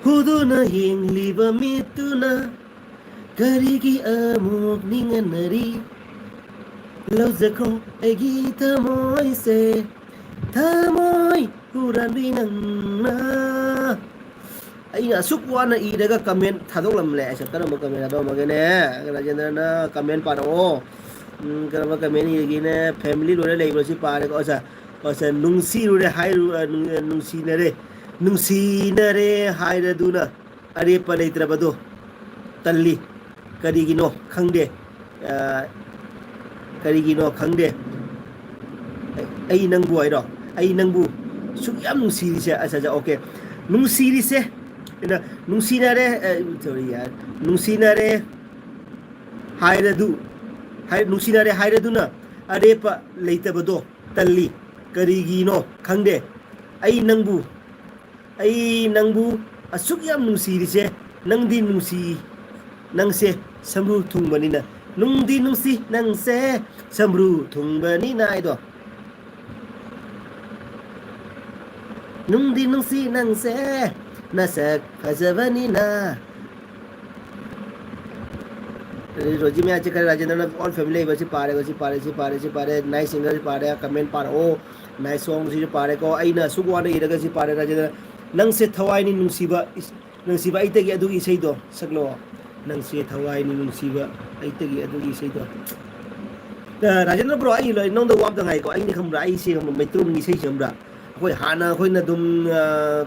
hút nó hiền liba mituna karigi amuk ningan nari lâu giờ không ai ghi thơ môi se thơ môi huran bi nang na ai na suk wan na i daga comment thadok lam le sa kana mo comment do ma ge ne kana jena na comment pa do kana ma comment ni gi ne family lo le le bro si pa ko sa nung si ru re hai nung si na re hai ra du na are pa le tra ba do talli kari gi no khang de karigino khangde ai nangbu ai do ai nangbu sukyam nungsi se asa ja okay nungsi se ina nungsi na re sorry yaar nungsi na re hairadu hai nungsi na re hairadu na are pa leita bado talli karigino khangde ai nangbu asukyam nungsi se nangdi nungsi nangse samru thungmanina nungdi nungsi nangse samru thungbani nai do nungdi nungsi nangse nasak khazavani na roji me ache kare Rajendra all family basi pare nice singer pare comment pare oh nice song si pare ko aina sugwana iraga si pare Rajendra nangse thawai ni nungsiba ite gi adu isei do saklo nang se thawai ni nungsiba ai tegi adugi sei do Rajendra bro ai loi nong da wap da ngai ko ai ni khambra ai se ngam metrum ni sei chambra khoi hana khoi na dum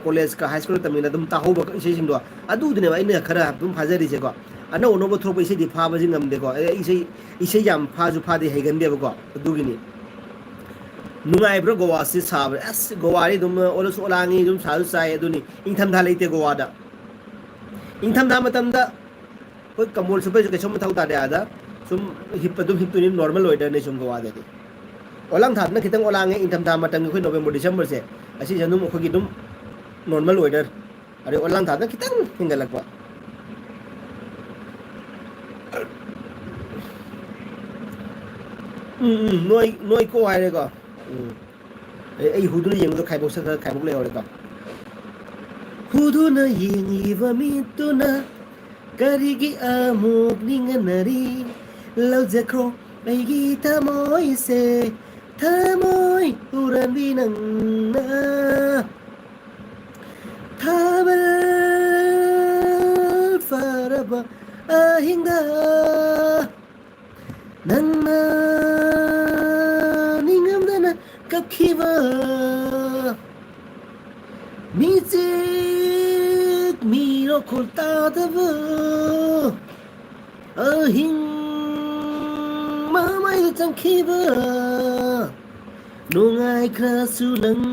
college ka high school tamina dum ta hoba sei sim do adu dine ai ne khara dum phajari se ko ana ono bo throb sei di pha ba jingam de ko ai sei jam pha ju pha de hegan de ko adugi ni nungai bro goa se sab as goa ri dum olos olangi dum sa sai aduni ingtham tha leite goa da ingtham tha matam da कोई कमोल सुबह के सम थाउ तादे आदा सुम hip तुनि normal weather ने सुम गवा देदे oolong थाना खितंग ओलांगे इंथम था मतंग खोइ नवंबर दिसंबर से असि जनुम खोगि दुम नॉर्मल वेदर अरे ओलांग थाना खितंग हिंगलकवा नोई को आरे को ai hudu yeng to khaibok sa khaibok le ore ko hudu na yeng iwa mituna karigi amuk ninganari lau jakro baigi thamoy se thamoy uran binang na thabal faraba ahinga nanna ningam dana kapkhiva Music miro khulta dava ahing mamai chamkhiba nungai khra sulang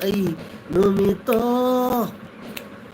ai nomito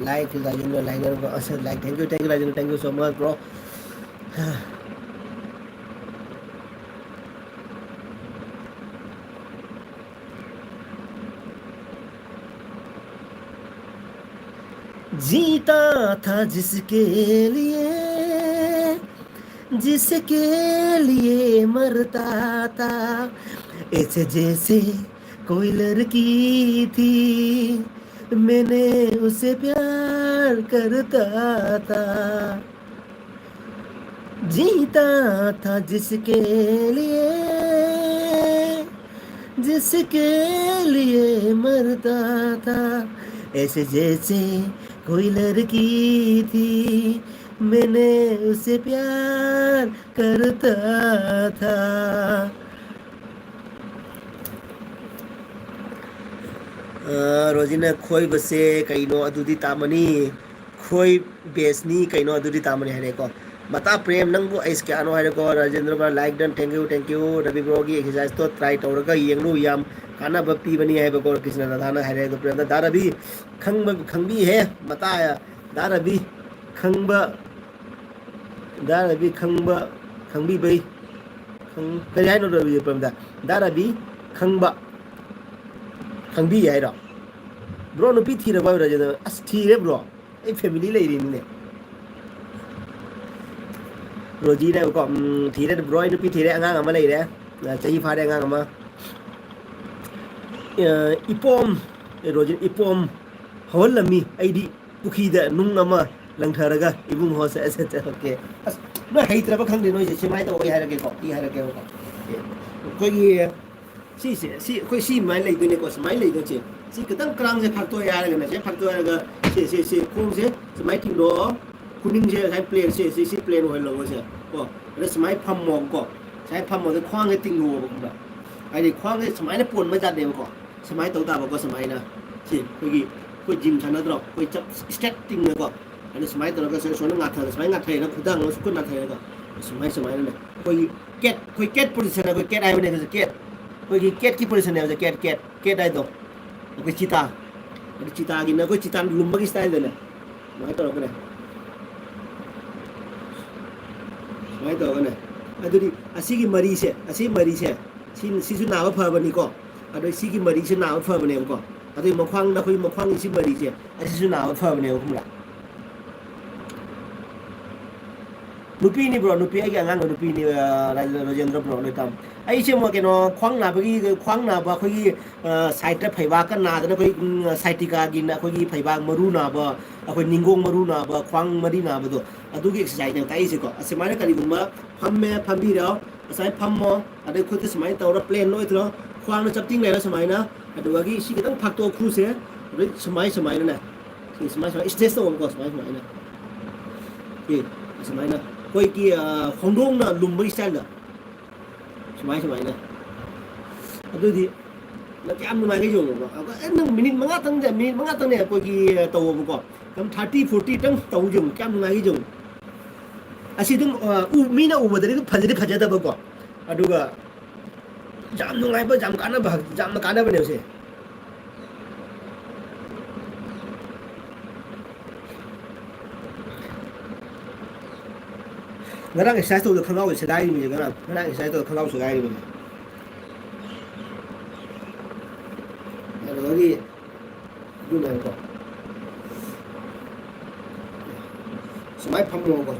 like Rajan like like thank you Rajan, thank you so much bro. जीता था जिसके लिए मरता था, ऐसे जैसे कोई लड़की थी मैंने उसे प्यार करता था। जीता था जिसके लिए मरता था, ऐसे जैसे कोई लड़की थी मैंने उसे प्यार करता था। रोजिना खोई बसे कईनो अदुदी तामनी खोई बेसनी कईनो अदुदी तामनी है को बता प्रेम नंगु आइस क्या नो है को Rajendra bro like done thank you Ravi bro की एक्सरसाइज तो ट्राई तौरगा येंगनु याम खाना बप्पी बनी है बको कृष्ण दाना है तो प्रेम दारा भी खंबी है बता दारा भी खंबी भाई कई है नो रवि प्रेम दारा भी खंबी है रो ब्रो नुपी थी रे बाय राजेंद्र अस थी रे ब्रो ए फैमिली ले रही ने रोजी ने को थी रे ब्रो नुपी थी रे अंगांग अमा ले रे चही फारे अंगांग अमा इपोम रोजी इपोम हवलमी आईडी पुखी द नुंग अमा लंगथरगा इबुंग हो से ऐसे ओके अस नो हेत्रबा खंगदे नो से माइ तो हायरगे को ई हायरगे को कोई सी कोई सी माइ ले दुने को समाइ ले दो चे सी कतंग क्रांग से फरतो यारगे ने से फरतो यारगा से कोंग से समाइ थिंग दो कुनिंग से साइ प्लेन से प्लेन हो लो से को रे समाइ फम मो को साइ फम मो से ख्वांग तिंग हो को आई ख्वांग से समाइ ने पोन म जादे को समाइ तो ता को समाइ ना सी कोई जिम थाना द्रो कोई स्टेट तिंग को अनि समाइ तो को सोन ngathar समाइ ngathai ना खुदांग को ngathai को समाइ ने कोई केट पोजीशन कोई केट आइ ने केट कोई केट की पोजीशन है केट आइ दो कोई चिता की ना कोई चिता लुम्बा की स्टाइल देना माइ तो को ने माइ तो को ने अदुदी असी मरी से सिसु नाबा फबनी को अदु सी की मरी से नाबा फबने को अदु मख्वांग ना कोई मख्वांग सी मरी से असिसु नाबा फबने को कुमला नुपी नि ब्रो नुपी आई अंगांग नुपी नि राजेंद्र ब्रो ने तम आई से मो केनो ख्वांग नाबा खोई साइड रे फैबा का नादना कोई साइटिका गिना खोई फैबा मरु नाबा अखोई निंगोंग मरु नाबा ख्वांग मरी नाबा दो अदुगी एक्सरसाइज ने ताई से को असेमाने करिगुमा फम्मे फम्बी रो असai फम्मो अदे खुद समाइ तौरा प्लेन नो इथरो ख्वांग न चपटिंग लेना समाइना अदुगी सी कितंग फाक्तो खु से रे समाइ ना समाइ स्टेज तो को समाइ ना के समाइ ना कोई की खोंडोंग ना लुम्बा स्टाइल ना समाइ ना अदुदी ल क्या नुमाइ के जोंग को न मिनिट मंगा तंग ने कोई की तौ को कम 30 40 तंग तौ जोंग क्या नुमाइ के जोंग असी दुम मीना उबदरी फजदब को अदुगा जाम नुंगाइबा जाम काना बने से ngara exercise to khangau se dai mi ngara exercise to khangau se dai mi lagi guna ko samai pham mo ko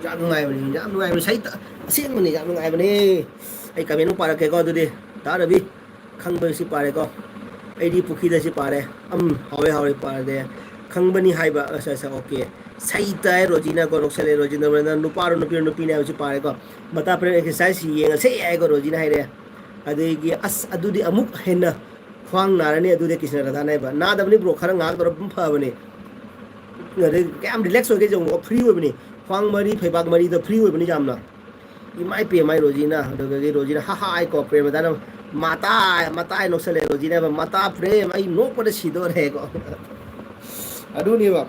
Jam ngai bani sai siang mani jam ngai bani ai kamen para ke ko dudi ta rabi khang ba si pare ko ai di pukhi da si pare hawe pare de khang bani hai ba sa okay sai tai rojina ko roksale rojina branda nupi na si pare ko bata pre exercise yeng se ai ko rojina hai re adei gi as adudi amuk hena khwang narani adude kisna radha nai ba na dabni bro khara ngak dor pha bani ngare kam relax ho ke jong free ho bani khwang mari phaibak mari da free ho bani jamna imai pe mai rojina adogagi rojina ha ai ko pre madana mata ai noksale rojina ba mata frame ai no pade sido re ko aduni ba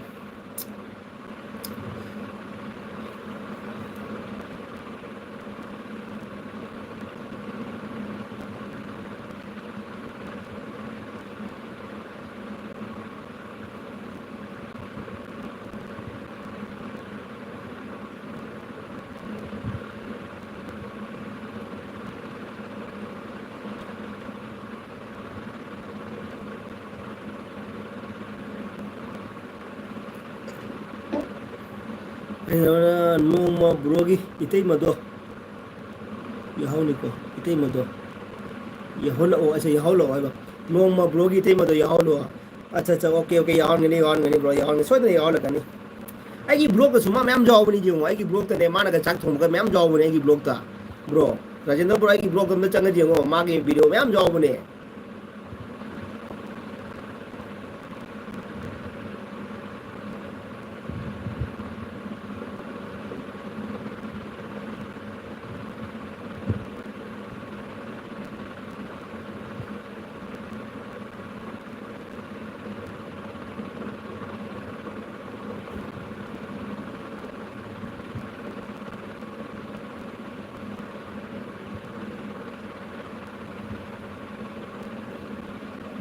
noma brogi itay mado yahawni ko itay mado yahawla o asa yahawla ay ba noma brogi itay mado yahawlo acha acha okay okay yahawn gani bro yahawn so na yahawla kani ai ki blog ka suma ma'am job ni jung ai ki blog ta de mana ka chak thum ka ma'am job ni ai ki blog ta bro Rajendra bro ai ki blog ka chang ji ngo ma ki video ma'am job ni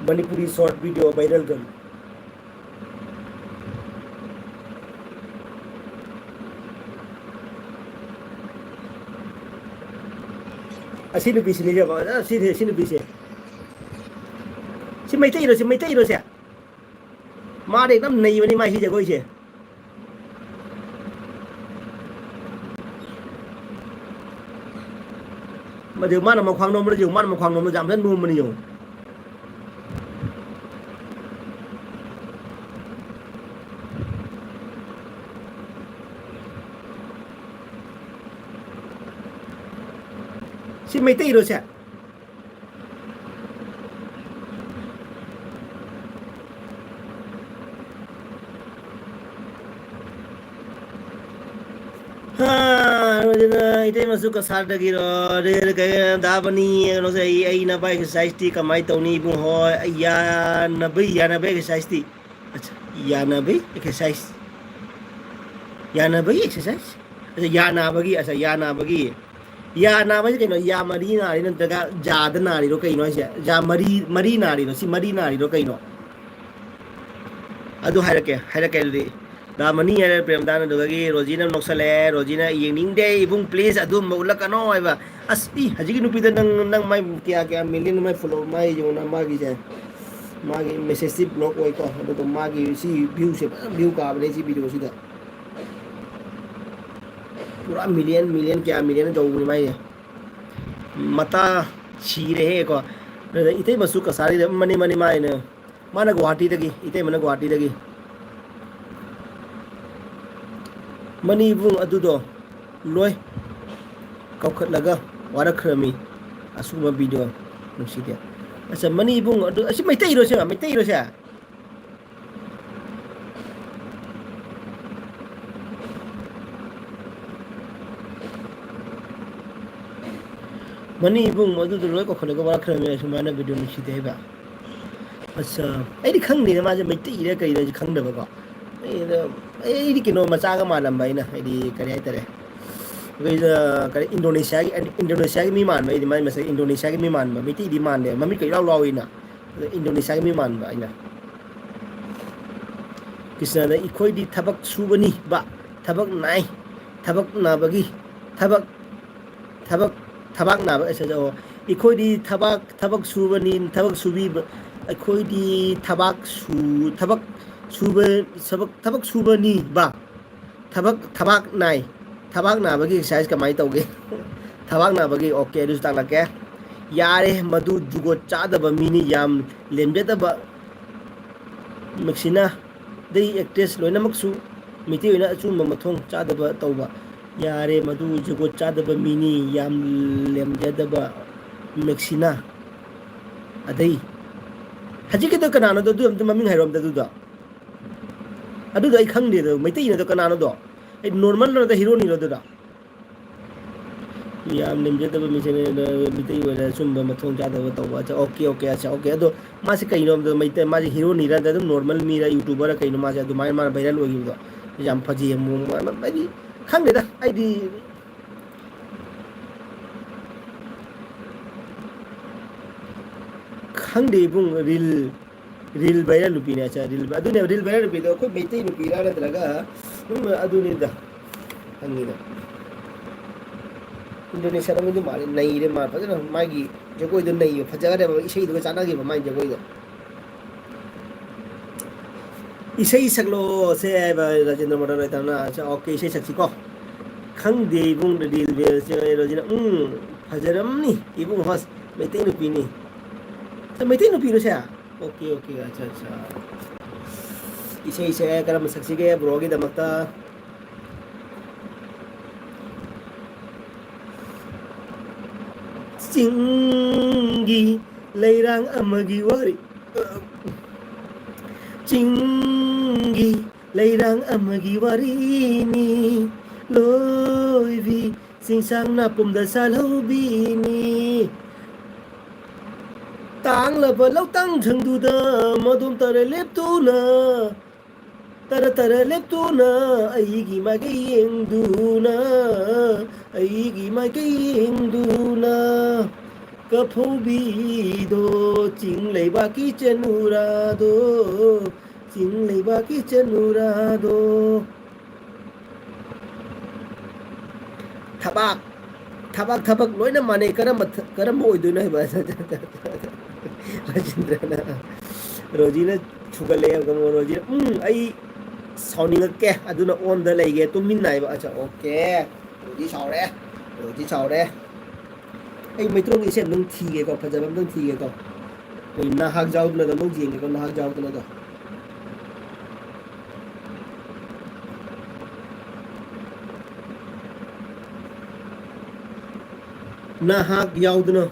Manipuri short video viral gan asi nu bis ni ja ba si nu bis si mai tai ro se ma de nam nei ni mai hi ja koi se ma de ma na ma khwang nom ma de ma na ma khwang nom jam than nu ma ni yo si mai tai ro se itay masuk ka sarda giro re kaya dabani no se ai na ba exercise ti kamai tawni bung hoy ya na ba exercise ti acha ya na ba exercise acha ya na ba gi ya na ba ke no ya mari na ri nan daga ja da na ri ro kai no se ja mari na ri no si mari na ri ro kai no adu hairake ri Damani ya premdana dogagi Rojina noksale Rojina yingning day ibung please adum maulak ano ay ba asti haji nupi nang may kya million may follow may yung na magi siya magi message block way ko ado to magi si view ka ba si video sida pura million kya million jo ni may mata chi rehe ko itay masuk ka sari mani may na mana Guwahati dagi itay mana Guwahati dagi mani bung adudo loy kaukhat laga warak khrami asuma video nungsi dia asa mani bung adu asi mai tai ro sa mani bung adudo loy kaukhat laga warak khrami asuma na video nungsi dia ba asa ai di khang ni ma ja mai tai re kai ra khang da ba ko ai di kino macha ga malam bai na ai di kare ai tare gai kare Indonesia ki mi man bai di mai masa Indonesia ki mi man ba miti di man de mami kai law ina Indonesia ki mi man ba ina kisna da ikoi di thabak subani ba thabak nai thabak na bagi thabak na ba asa jo ikoi di thabak subani thabak subi ikoi di thabak subani ba thabak nai thabak na bagi exercise kamai tauge thabak na bagi okay du tang lake yare madu jugo cha da ba mini yam lemde da ba maxina dei actress loina maksu miti oina chu mathong cha da ba tauba yare madu jugo cha da ba mini yam lemde da ba maxina adai haji ke to kana no do maming hairom da du da adu da ikhang de do maitai na to kana no do ai normal na da hero ni lo da yam lemje da mi sene mitai wala sumba mathong ja da to ba okay acha okay ado ma se kai no da maitai ma je hero ni ra da normal mi ra youtuber kai no ma ja du mai ma viral ho gi do yam phaji mu ma ai khang de da ai di khang de bung reel viral lupi ne acha reel viral lupi do ko meitai lupi ra daga adu ni da hangi da Indonesia da mu mari nai re ma pa na magi jagoi do nai phaja ga de isei do chana gi ma mai jagoi do Isai saklo se Rajendra Moda Raitana okay isai saksiko khangde ibung the deal bel se Rajendra hajaram ni ibung has meeting nu pini sa meeting nu pino siya okay okay acha acha isai isai karam saksige bro gi damakta Chingi leirang amagi wari Chingi leirang amagi warini loivi singsang na pum da salho bini tang la ba lau tang thang du da madum tare lep tu na tara tara lep tu na ai gi ma ge yeng du na ai gi ma ge yeng du na ka phou bi do ching lei ba ki chenura do ching lei ba ki chenura do thabak thabak thabak loina mane karam oi du na ba Rajendra na Rojina chugale ga mo Rojina ai sauning ke aduna on da lei ge tumin nai ba acha okay Roji chau re ai mấy trong cái xem nông thi cái con phải giờ nông thi cái con mình na hang rau là nông gì cái con na hang rau cái đó na hang rau đó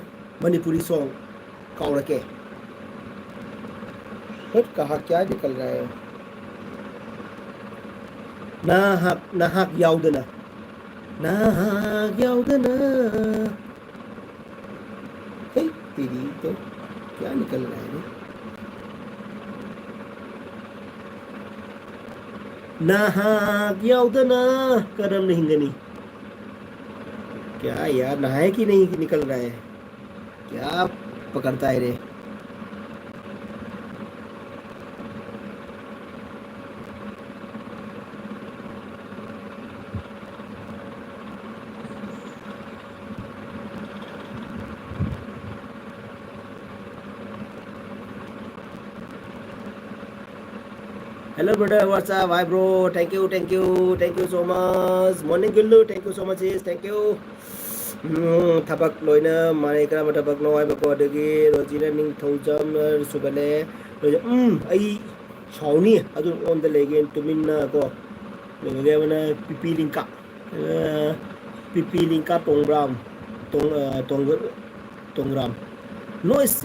Manipuri song कौन के हट कहा क्या निकल रहा है नाहक याउदना तेरी तो क्या निकल रहा है नाहक याउदना करम नहीं गनी क्या यार नहाए कि नहीं निकल रहा है क्या पकड़ता है रे Hello brother, what's up? Hi bro, thank you so much. Morning Gullu, thank you so much. Thank you. Thabak loina mane kara thabak no ai bako dagi Rojina ning thoujam sugale ai shauni adu on the legen tuminna ko lege mana pipi linka tongram noise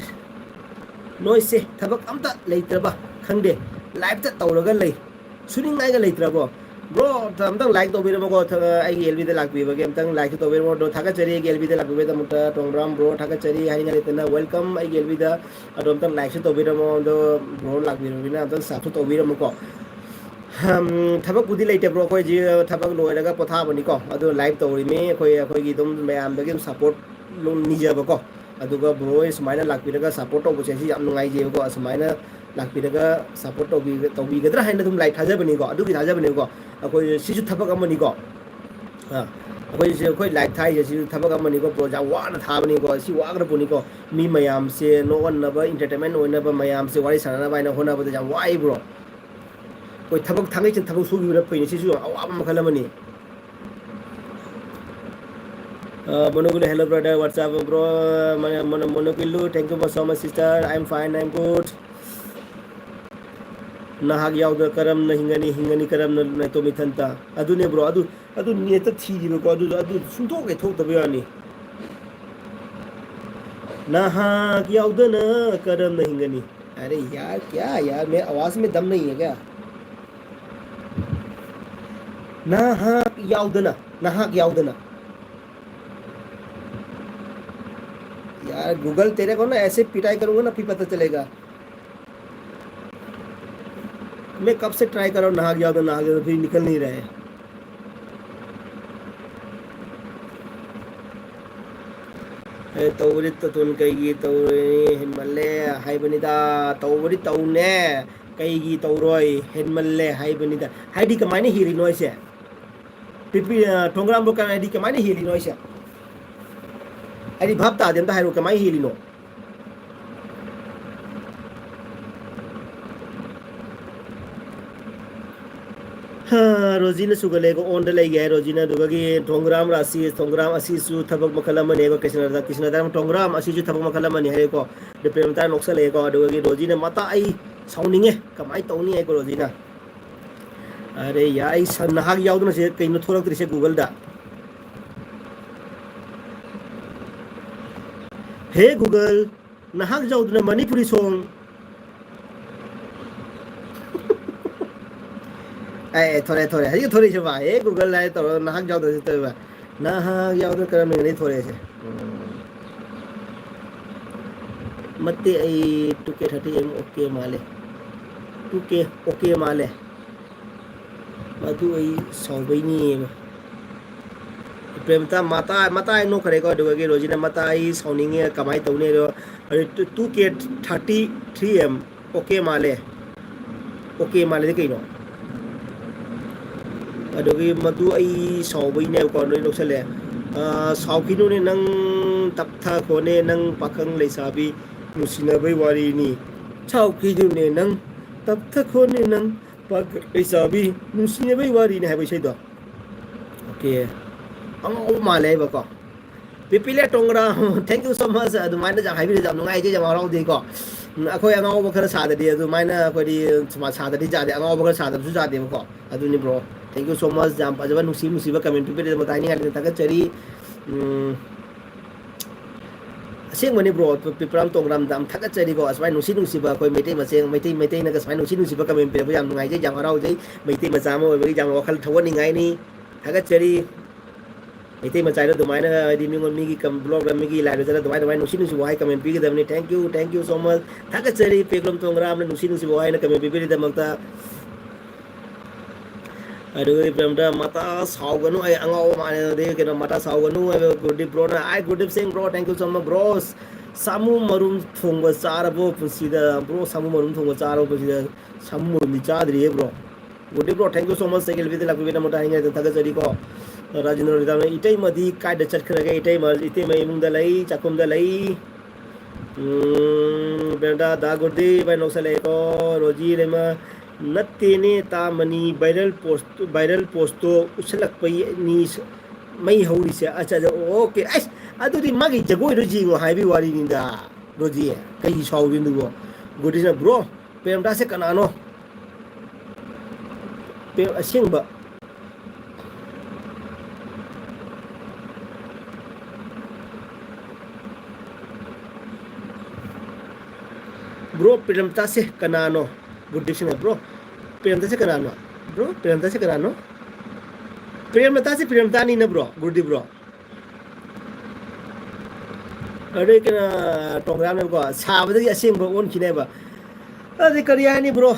thabak amta leitraba khangde live ta tawraga lei suning ngai ga leitrabo bro tamtang like to biro ko ai gelbi de lakbi ba game tang like to biro do thaga chari gelbi de lakbi da mutta tongram bro thaga chari hari ngari tena welcome ai gelbi da adom tang like to biro mo do bro lakbi ro bina tang sa to biro mo ko thabak budi leite bro ko ji thabak loi daga potha bani ko adu live to ri me khoi gi dum mayam da game support lon nija ba ko adu ga bro smaina lakbi daga support to bo che si yam ngai je ko smaina lakbi daga support to bi gadra haina dum like thaja bani ko adu gi thaja bani ko अकोई सिजु थपक अमनी को अकोई like Thai जे सिजु थपक अमनी को project वान थाबनी को सि वाग्र पुनी को मी मयाम से known नब एंटरटेनमेंट ओनब मयाम से वारी साना बाइना होना बद जा वाई ब्रो कोई थपक थांगे चिन थपक सुगी रे फैनि सिजु अवाब मखलमनी Monogulu, hello brother, what's up bro? Monogulu, thank you for so much sister. I'm fine, I'm good. Nahag yauda karam na hingani karam na to mithanta. Adu ne bro, adu nieta thi di ko adu sunto ke thok tabe ani. Nahag yauda na karam na hingani. अरे यार क्या यार मेरी आवाज में दम नहीं है क्या नाहक याउदना यार गूगल तेरे को ना ऐसे पिटाई करूंगा ना फिर पता चलेगा मैं कब से ट्राई कर रहा हूँ नाहक याउदना फिर निकल नहीं रहा है तौरी तो तुन कई तौरी हेमले हाई बनिदा तौरी तौने कई तौरोई हेमले हाई बनिदा हाईडी कमाने हिरी नोइसे पिपी टोंग्राम बो कमाने हाईडी कमाने हिरी नोइसे हाईडी भाबता देम ता हाईरो कमाई हिरी नो रोजीना सुगले को ऑन द ले गए रोजीना दुगगी टोंग्राम राशि टोंग्राम असीसु थबक मखलमने को कृष्णदाम टोंग्राम असीसु थबक मखलमने है को द प्रेमता नोक्सले को दुगगी रोजीना मता आई साउनिंगे कमाई तौनी है को रोजीना अरे यार ई सनहाग याउदना से कइनो थोरक्त्रिसे गूगल दा हे गूगल नहाग जाउदना मणिपुरी सॉन्ग थोड़े थोड़े हजी थोड़ी से बा हे गूगल लाए तो नहाग जाउद से बा नहाग याउद करम नहीं थोड़े से मत्ते आई 2K30M ओके माले 2K ओके माले मधु आई सौबैनी प्रेमता माता माता नो करे को दुगगी रोजीना माता आई सौनिंगे कमाई तौने रो 2K33M ओके माले दे कइनो अदुगी मधु आई सौबैने को नो लोसले साउखिनो ने नंग तपथा कोने नंग पाखंग लेसाबी नुसिनाबै वारीनी साउखिनो ने नंग तपथा कोने नंग पाख लेसाबी नुसिनाबै वारीनी है बैसैदो ओके अंगौ माले बको पिपिले टोंगरा थैंक यू सो मच अदुमाइना जा हाइबि जा नुंगाइ जे जमा राउदे को अखोय अंगौ बखर साददि अदुमाइना अखोयदि समा साददि जादे अंगौ बखर साददु जादे बको अदुनि bro thank you so much जाम पजबा नुसिबा कमेंट पिपिले बताइनि गादि तक चरी असेंगमनि ब्रो पिपराम टोंग्राम दाम थक चरी को असबाय नुसिबा अखोय मेटे मसेंग मेटे न कसबाय नुसिबा कमेंट पिबा याम नुंगाइ जे जाम राउदे मेटे मचा म ओइबि जाम वखल थवनिंगाइनि थक चरी इतने मचाइलो दुमाइना आदि मिंगोन मिगी कम ब्लॉग रा मिगी लाइव जरा दुमाइ नुसी वाई कमेंट पी गदमनी थैंक यू सो मच थाका चरी पेगलम तोंग्राम नुसी वाई ना कमेंट पी दमक्ता अदुगि प्रेमदा माता सावगनु आई अंगाव माने दे केनो माता सावगनु आई गुड ब्रो ना आई good sing bro thank you so much bros सामु मरुम थोंग चारबो पुसीदा ब्रो सामु मरुम थोंग चारबो पुसीदा सामु मरुम चाद्रि bro good bro thank you so much सेकेल विद लाक विद मोटा हिंगे थाका चरी को राजेंद्र रिदाम इतै मदी कायदा चटखरगे इतै मै इमुंगदा लै चाकुमदा लै बेंदा दागुर्दी बाय नोसले को रोजी रेमा नत्तेने तामनी वायरल पोस्ट उछलक पई नी मई हौरी से अच्छा ओके अस अदुदी मागी जगोय रोजी ngo हाइबी वारी निंदा रोजी कई साउदिन दुगो गुडिना ब्रो पेमदा से कनानो पे असेंबा ब्रो प्रेमता से कनानो गुड डिक्शन ब्रो प्रेमता से कनानो ब्रो प्रेमता से कनानो प्रेमता से प्रेमता नहीं ना ब्रो गुडी ब्रो अरे कना टोंग्राम ने को साबदगी असेंग ब्रो ओन खिनेबा अरे करियानी ब्रो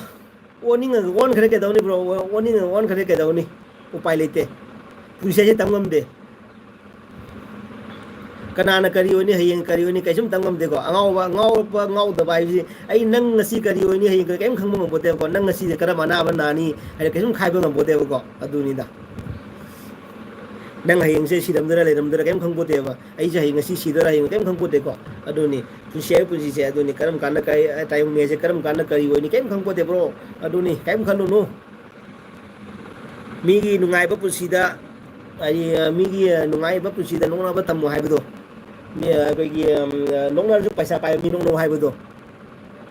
ओनिंग ओन खरे के दौनी ब्रो ओनिंग ओन खरे के दौनी उपाय लेते पुलिस से तंगम दे कनाना करियोनी हयें करियोनी कैसम तंगम देखो अंगाव दबाई आई नंग ngasi करियोनी हयें कैम खंग म बोते को नंग ngasi करा मना बनानी है कैसम खाइबो न बोते को अदुनी दा नंग हयें से सिदमदरा लेदमदरा कैम खंग बोते बा आई जे हयें ngasi सिदरा हयें कैम खंग बोते को अदुनी पुसी से अदुनी करम कान kai टाइम में से करम कान करियोनी कैम खंग बोते ब्रो अदुनी कैम खनु नो मिगी नुंगाइबा पुसीदा आई मिगी नुंगाइबा पुसीदा नोना बा तमो हाइबदो कोई नोंना जो पैसा पाए मी नोंनो हाइबदो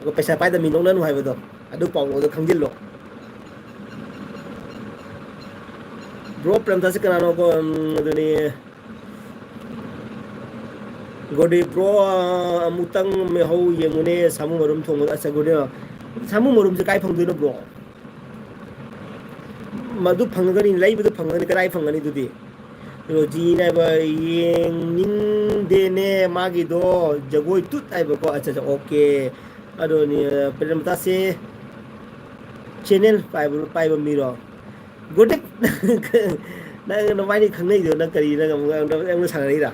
को पैसा पाए द मी नोंना नु हाइबदो अदु पाउ दो खंजिल्लो ब्रो प्रेमता से कनानो को दुनी गोडी ब्रो मुतंग में हो ये मुने सामु मरुम थोंग अच्छा गोडी सामु मरुम से काय फंगदो ब्रो मधु फंगगनी लाइबदो फंगगनी कराय फंगगनी दुदी रोजी ने येंग देने मागी दो जगोई तुत आइबो को अच्छा ओके अदोनी प्रेमता से चैनल पाइबो मिरो गुड ना नमाइनी खंगनै दो ना करी ना एम सानरिरा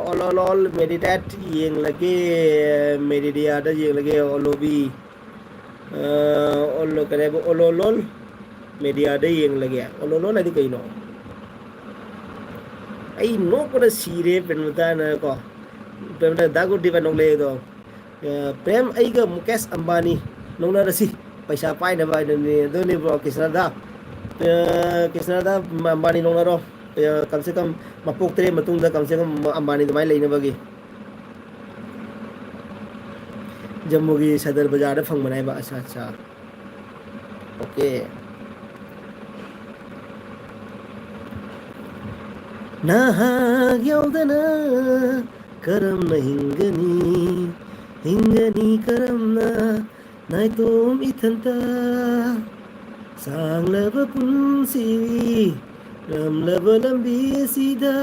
ओलोल मेडिटेट येंग लगे मेडिडिया दा येंग लगे ओलोबी ओलो करे ओलोल media ada yang lagi olo lagi kau ino, ai no pada sire penmuda na ko, penmuda dagu di panong le do, prem ai ke Mukesh Ambani nong na rasi पैसा पाइनबा हाइदुनि अदुनि bro किसनादा Ambani लोंनारो कम से कम मपोक तेरे मतुंगदा कम से कम अंबानी दमाई लेनबगी जम्मू की सदर बाजार फंगमनाय बा अच्छा अच्छा ओके नाहाग याउदना करमना हिंगनी करमना नायतोम इथंता सांगलबा पुंसी रमलबा लंबी सीधा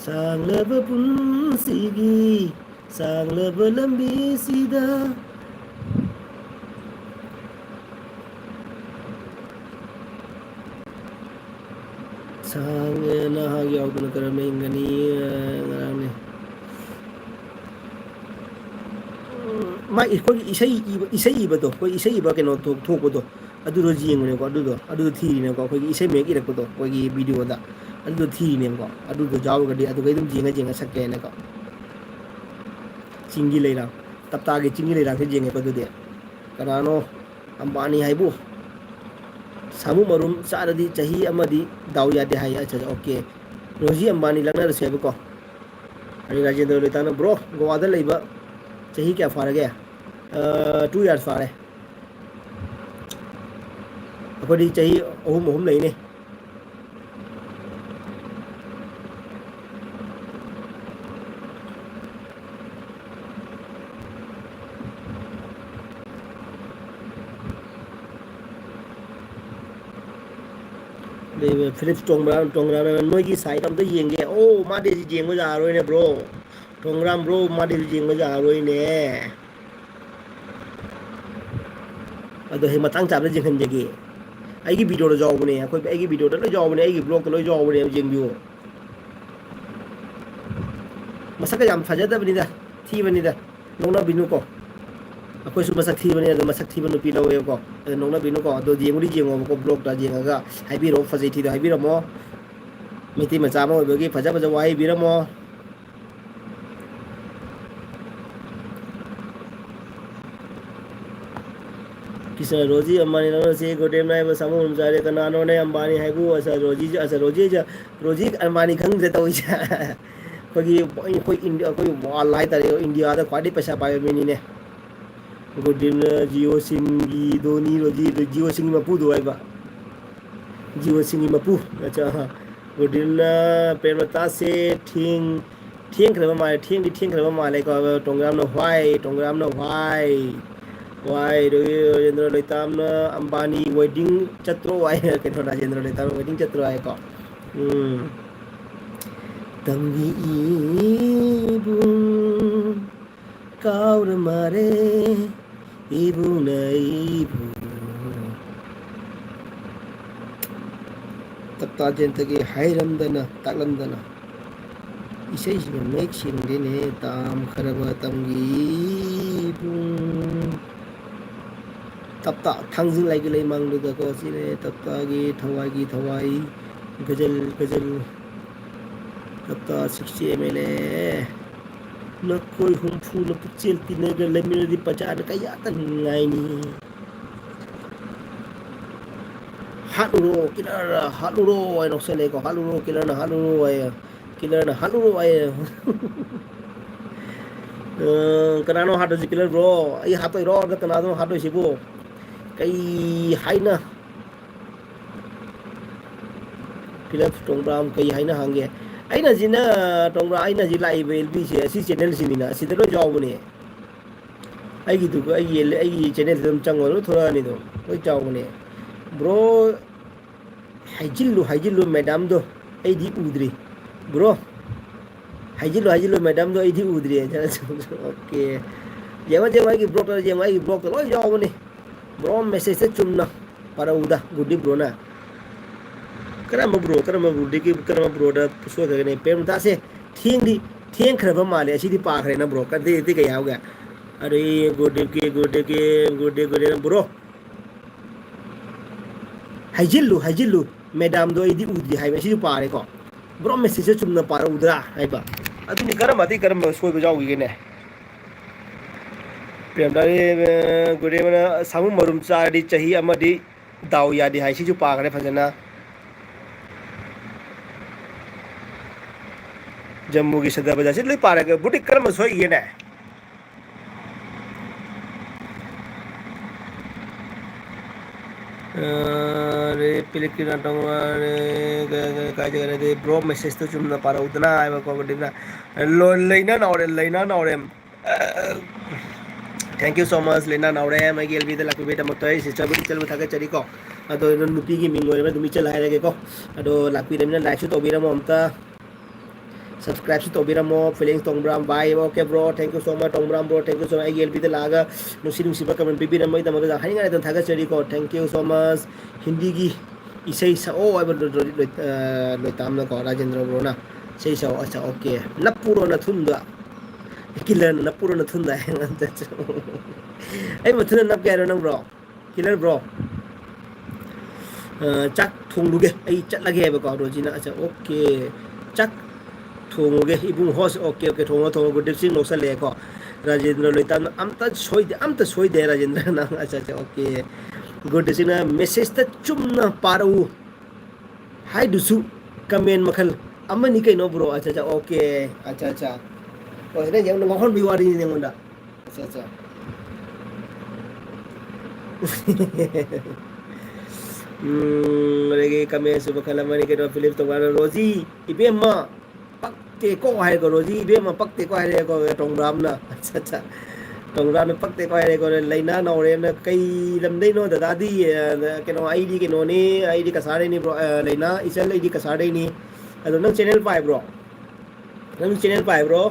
सांगलबा पुंसीगी सांगलबा लंबी सीधा सांगे नाहाग याउदना करमना हिंगनी ngaragne मा इखोगी इसै इबदो कोई इसै इबा केनो थोकबदो अदुरो जिंगने को अदुदो थीरिने को कोई इसै मेक इरकबदो कोई वीडियो दा अदुदो थीरिने को अदुदो जावगदी अदु गैदुम जिंगा सक्केने को चिंगी लेरा तप्तागे चिंगी लेरा के जिंगे को दुदे कनानो अंबानी हाइबु सामु मरुम सारदी चही अमदी दाउ यादे हाय अच्छा ओके रोजी अंबानी लगना रसेब को अरे राजेंद्र लेताना ब्रो गोवादा लेबा चही क्या फारगे 2 years फारे अखोदी चही अहुम लेने फिलिप्स टोंगराम नोई साइड अमत येंगे ओ मादे जेंगो जारोइने ब्रो टोंगराम ब्रो मादे जेंगो जारोइने अदो हे मतंग चाबले जेंखनजेगे आइगी वीडियो द जावबने अखोय आइगी वीडियो द लो जावबने आइगी ब्लॉग द लो जावबने जेंबियो मसक याम फजदबनिदा थीबनिदा नोना बिनुको अखोय सु मसक थीबने अदो मसक थीब नुपी लवेको नोना बिनुको अदो जेंगुरी जेंगो को ब्लॉग दा जेंगागा हाइबिरो फजै थी दा हाइबिरमो मिति मचा म ओबगी फजा फजा वाइ बिरमो किसा रोजी अंबानी लोना से गोडेम नाय बसामु उनजारे कनानो ने अंबानी हाइबु असा रोजी अंबानी खंग दे तो इजा कोई इंडिया कोई वाल लाइ तारे इंडिया दा क्वाडी पैसा पाए मिनी ने गोडेम जियो सिंगी धोनी रोजी जियो सिंगी मपू दुआइबा जियो सिंगी मपू अच्छा हां गोडेम पेरमता से थिंग खरबा माले थिंग खरबा माले को टोंग्राम न व्हाई वाई राजेंद्र लेताम अंबानी वेडिंग चत्रो वाई के राजेंद्र लेताम वेडिंग चत्रो आए को तंगी इबु काउर मारे इबु नईबु तत्ता जेंतगी हाइरमदना ताकलमदना इसे मेक सिंगदेने ताम खरबा तंगी इबु तप्ता थांजिंग लाइक लई मांगदुदा को सिने तप्तागी थवाई गजल तप्ता 60 ml न कोई हुमफू न पुचेल तिने ग लेमिनदी पचार कया त ngaini haluro ay noksele ko haluro killer na haluro ay kanano hado killer bro ai hato ro ga kanado hado sibo kai haina killer tongram kai haina hange aina jina tongra aina ji lai lb se si channel sinina sidro job ne ai gi du ai channel dum chango thora ni do oi job ne bro hajilu madam do ai di udri bro hajilu madam do ai di udri okay jema gi block lo job ne bro message chumna para uda gudi bro na karama bro diki karama bro da so ga ne pem ta se thieng khra male asi di pa khre na bro ka de ga yaw ga are gode ke bro hajilu madam do idi udri hai asi pa re ko bro message chumna para udra hai ba adu ni karama so ga jaw gi ne प्रेमदारी गुरे मना सामु मरुम चादी चाही अमदी दाव यादी high सिजु पागरे फजना जम्मू की सदा बजा से लुई पारे के बुटी कर्म सोई ये ना अरे पिलिकी नाटक अरे काय जगह दे ब्रो मैसेज तो चुमना पारा उतना आए बको बटिना लो लेना नौरे थैंक यू सो मच लेना नौरे मैं गेल भी लाक बेटा मत से चबुटी चल थाके चरी को अदो नुपी की मिंग ओरे दुमी चल हाय को अदो लाक भी लाइक सु तो बिरम अमता subscribe to biramo feelings tongbram bye okay bro thank you so much tongbram bro thank you so much ai lb de laga nusi ba comment bibiram mai da ma haini ngai dan thaga cheri ko thank you so much hindi gi isai sa o ai lo tam na ko rajendra bro na sei sa acha okay napuro na thunda killer napuro na thunda ai ma thuna nap ga nang bro killer bro chak thung lu ge ai chat la ge ba ko ro jina acha okay chak थोंगे इबुंग होस okay okay थोंगा good सिंग नोसा लेको राजेंद्र लोइतान अमता सोई दे राजेंद्र ना अच्छा अच्छा okay good सिंग message त चुमना पारू हाय दुसु comment मखल अमनी कइनो bro अच्छा अच्छा okay अच्छा अच्छा ओने जेम ngохon बिवारी नि नेंगोंदा अच्छा अच्छा रेगे कमेंट सुबह कलमनी के फिलिप तो रोजी इबेमा पक्ते को है को रोजी बे म पक्ते को है को टोंग्राम ना अच्छा अच्छा टोंग्राम में पक्ते को है को लेना नौरे न कई लमदे नो दादी के नो आईडी के नो ने आईडी का सारे नहीं ब्रो लेना इसल आईडी का सारे नहीं अदो नंग चैनल पाए ब्रो नंग चैनल पाए ब्रो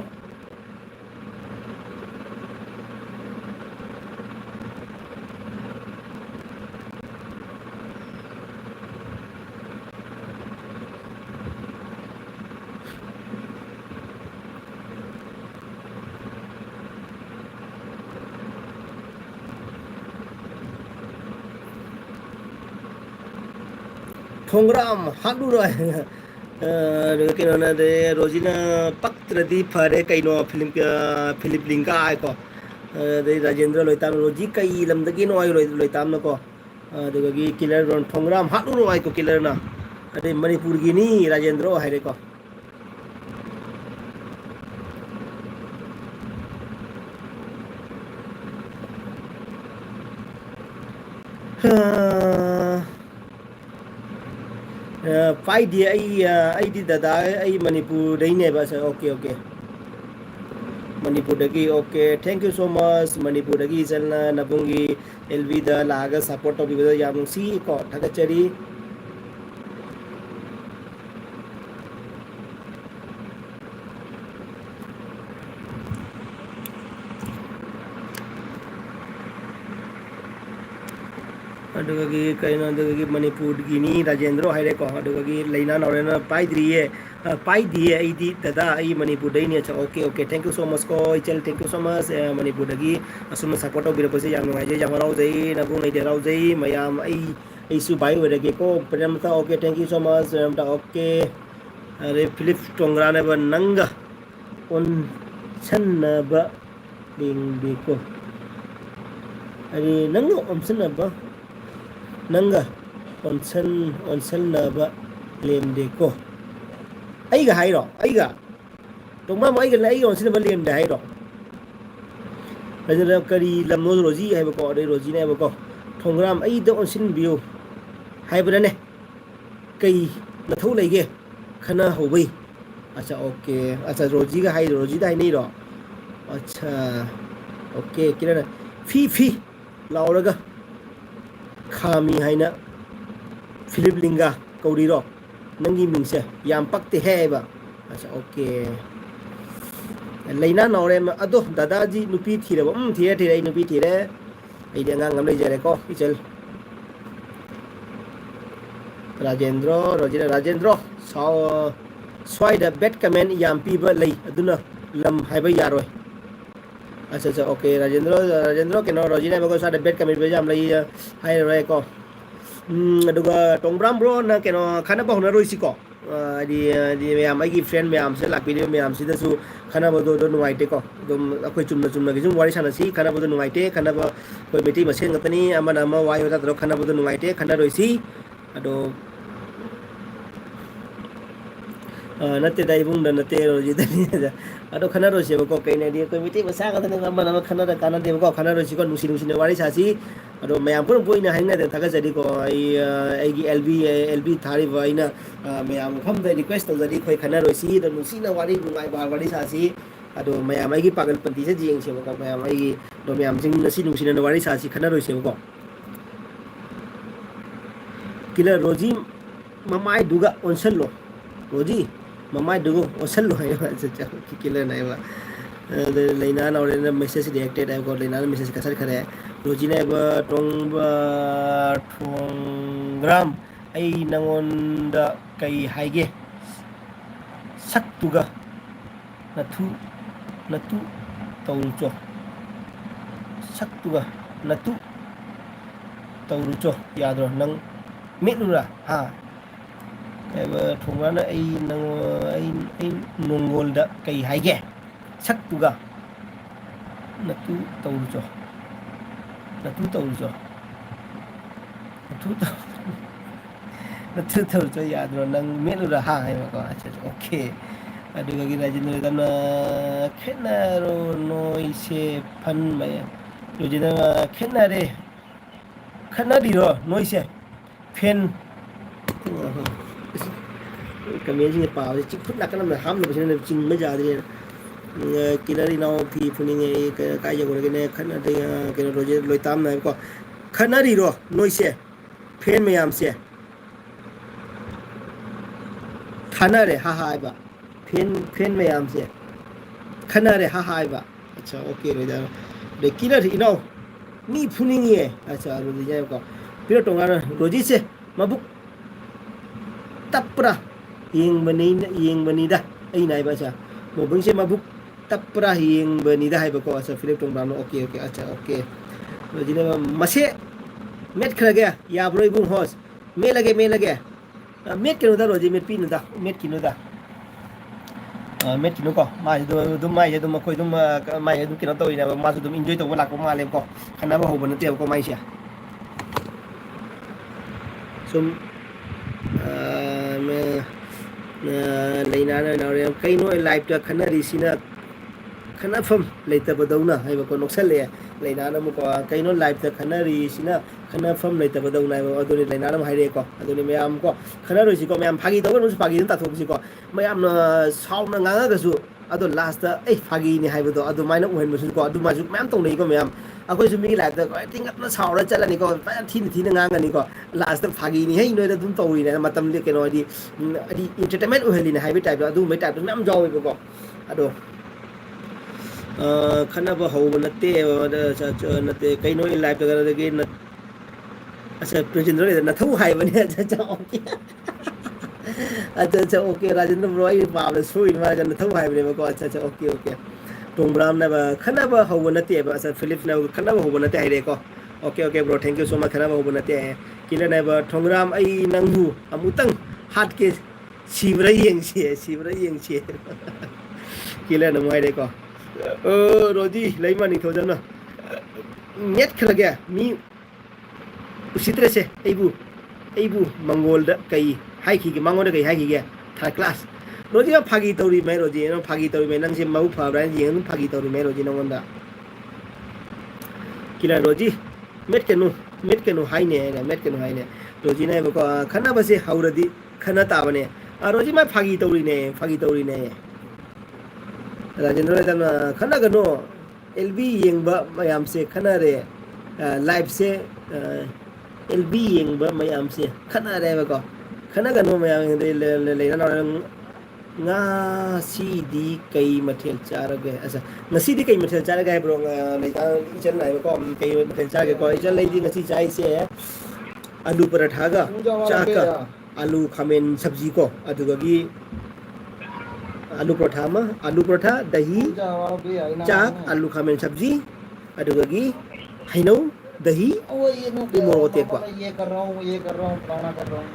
थोंग्राम हाडू रहे के ना दे रोजिना पक्त्र दी फरे कइनो फिलिप लिंका आय को दे राजेंद्र लोइताम रोजी कई लमदगी नो आय लोइताम न को दे किलर रन थोंग्राम हाडू रो आय को किलर ना अरे मणिपुर की नी राजेंद्र हाय रे को पाई दी आई दी दादा आई मणिपुर दई ने बस ओके ओके मणिपुर दगी okay thank you so much Manipur दगी चलना नबुंगी एलबी दा लागा सपोर्ट तो बिबदा याम सी को थगचरी अदुगी कइना अदुगी मणिपुर गिनी राजेंद्र हायरे को अदुगी लेना नौरेना पाइद्रिए पाइदिए आईदी दादा आई मणिपुर दई ने अच्छा okay okay thank you so much को इचल thank you so much Manipur दगी असुम सपोर्ट तो बिरपसे याम नगाई जे जामराव जई नबु नै देराव जई मयाम आई सु बाई वरगे को प्रेमता okay thank you so much प्रेमता ओके अरे फिलिप टोंगरा ने ब नंगा उन छन्नब लिंग देखो अरे नंगा ओमसनब नंगा ओनसन नबा लेम देखो आइगा हाइरो आइगा तोमा माइगा लाई ओनसन बा लेम दे हाइरो रजन करी लमनो रोजी है बको अरे रोजी ने बको थोंग्राम आई द ओनसन बियो हाइबरने कई नथौ लेगे खना होबई अच्छा ओके अच्छा रोजी का हाइ रोजी दा नहीं रो अच्छा ओके किरण फी लाउरगा खामी हाइना फिलिप लिंगा कौरीरो नंगी मिंगसे याम पक्ते है बा अच्छा ओके लेना नौरे अदो दादाजी नुपी थीरब थीरे नुपी थीरे आई दे ngang ngam ले जरे को इचल राजेंद्र साव स्वाइड बेट कमेंट याम पीबा लई अदुना लम हाइबा यारोय अच्छा अच्छा ओके राजेंद्र के नो रोजी ने बको साडे बेट कमेंट बेजाम लई हाय रे को अदुगा टोंग्राम ब्रो ना के नो खाना बहुना रोइसी को दी मैम आई फ्रेंड मैम से लापीरे मैम से दसु खनाबदो दो नुवाइटे को दम अखोय चुमना गिजुम वारी सानसी खनाबदो नुवाइटे खनाबो कोई मेटी मसेन गतनी अमना अमा वाय होता दरो खनाबदो नुवाइटे खना रोइसी अदो नते दाई बुंग नते रोजी दनी अदो खना रोसे को कइने दी कोई मेटी मसा गतनी अमना अमा खना काना दे को खना रोसी को नुसी नुसी वारी सासी अदो मैम पुर बोइना हाइना दे थागा जदी को आई गी एलबी थारी वाइना मैम फम दे रिक्वेस्ट तो जदी कोई खना रोसी द नुसी ना वारी बुंगाई बार वारी सासी अदो मैम आई गी पागल पंती से जिंग से को मैम आई दो मैम जिंग नसी नुसी ना वारी सासी खना रोसे को किला रोजी ममाई दुगा ओनसल लो रोजी ममाई दुगो ओनसल लो है किला नहीं बा लेना ना और मैसेज रिएक्टेड है को लेना मैसेज कसर करे रोजी ने टोंग्राम आई नंगोंदा कई हाइगे सक्तुगा नतु तौरुचो सक्तुगा नतु तौरुचो यादरो नंग मिनुरा हा एबा टोंग्राना आई नंगोंदा कई हाइगे सक्तुगा नतु तौरुचो यादरो नंग मेलुरा हा है को अच्छा ओके अदुगा गी राजेंद्र तमना खेनारो नोइसे फन मय योजना खेनारे खनादिरो नोइसे फेन कमेंट से पाव से चिक फुट नाकन में हम लोग ने चिंग में जा रही है किलरी नाउ फी फुनिंग काय जगो ने खना दे के रोजे लोइताम ना को खनारी रो नोइसे फेन मयाम से खाना रे हा हाइबा फेन मयाम से खाना रे हा हाइबा अच्छा ओके रे जा दे किलरी नाउ मी फुनिंग ये अच्छा रोजे जाय को फिर टोंगा रोजी से मबुक तपरा yeng bani da ai nai ba cha mo bung se mabuk tapra yeng bani da hai ba ko asa philip tong bam okay acha okay lo jine mase met khra gaya ya broi bung hos me lage met kinu da roji met pin da met kinu ko ma do mai do ma koi do mai do kinu to ina ma su do enjoy to la ko ma le ko khana ba ho ban te ko mai sia sum लेना ना कई no life ता खना रिसिना खना फम लेता बदौना है को नोक्सल ले लेना ना मुको कई नो लाइफ ता खना रिसिना खना फम लेता बदौना है अदुनि लेना ना हाइरे को अदुनि मयाम को खना रोसि को मयाम फागी तो नुस फागी ता थोकसि को मयाम न साउना गांगा गसु अदो लास्ट ता ए फागी नि हाइबो तो अदु माइना उहेन बसु को अदु माजु मयाम तौ नै को मयाम अखोय सुमी लाइफ ता थिंग अपना साउरा चलनी को थीन गांगनी को लास्ट ता फागी नि है नोय दुम तौरी ने मतम ले केनो अदि एंटरटेनमेंट उहेलि ने हाइबे टाइप अदु मै टाइप मयाम जावे को अदो खना बा हो नते नते कइनो लाइफ ता के न अच्छा प्रेजेंट रे न थौ हाइ बने अच्छा ओके अच्छा ओके राजेंद्र ब्रो आई बाब सोइ मा जन थौ हाइ बने को अच्छा ओके टोंग्राम ना खना बा हो नते बा अच्छा फिलिप ना खना बा हो नते हाइ रे को okay bro thank you so much खना बा हो नते किले ना बा टोंग्राम आई नंगु अमुतंग हाट के सिब्रै यंगसे किले ना मोइ रे को रोजी लैमानी थोजन नेट खल गया मी उसित्रे से एबु मंगोल द कई हाई की मंगोल द कई हाई की गया थर्ड क्लास रोजी मा फागी तौरी मै रोजी न फागी तौरी मै नंग से मउ फाब्रा जिंग फागी तौरी मै रोजी नंगोंदा किला रोजी मेट केनु हाई ने रोजी ने बको खना बसे हाउरदी खना ताबने रोजी मा फागी तौरी ने राजेंद्र तन खना गनो एलबी येंगबा मयाम से खना रे लाइव से एलबी येंगबा मयाम से खना रे बको खना गनो मयाम ले ना nga si di kai mathel charage asa ngasi di kai mathel charage bro lai ta ichen lai ko kai mathel charage ko ichen lai di ngasi chai se alu paratha ga chaka alu khamen sabji ko aduga gi आलू पराठा दही चाक आलू खामेन सब्जी अदुगी हैनौ दही वो ये मोरो तेक ये कर रहा हूँ फलाना कर रहा हूँ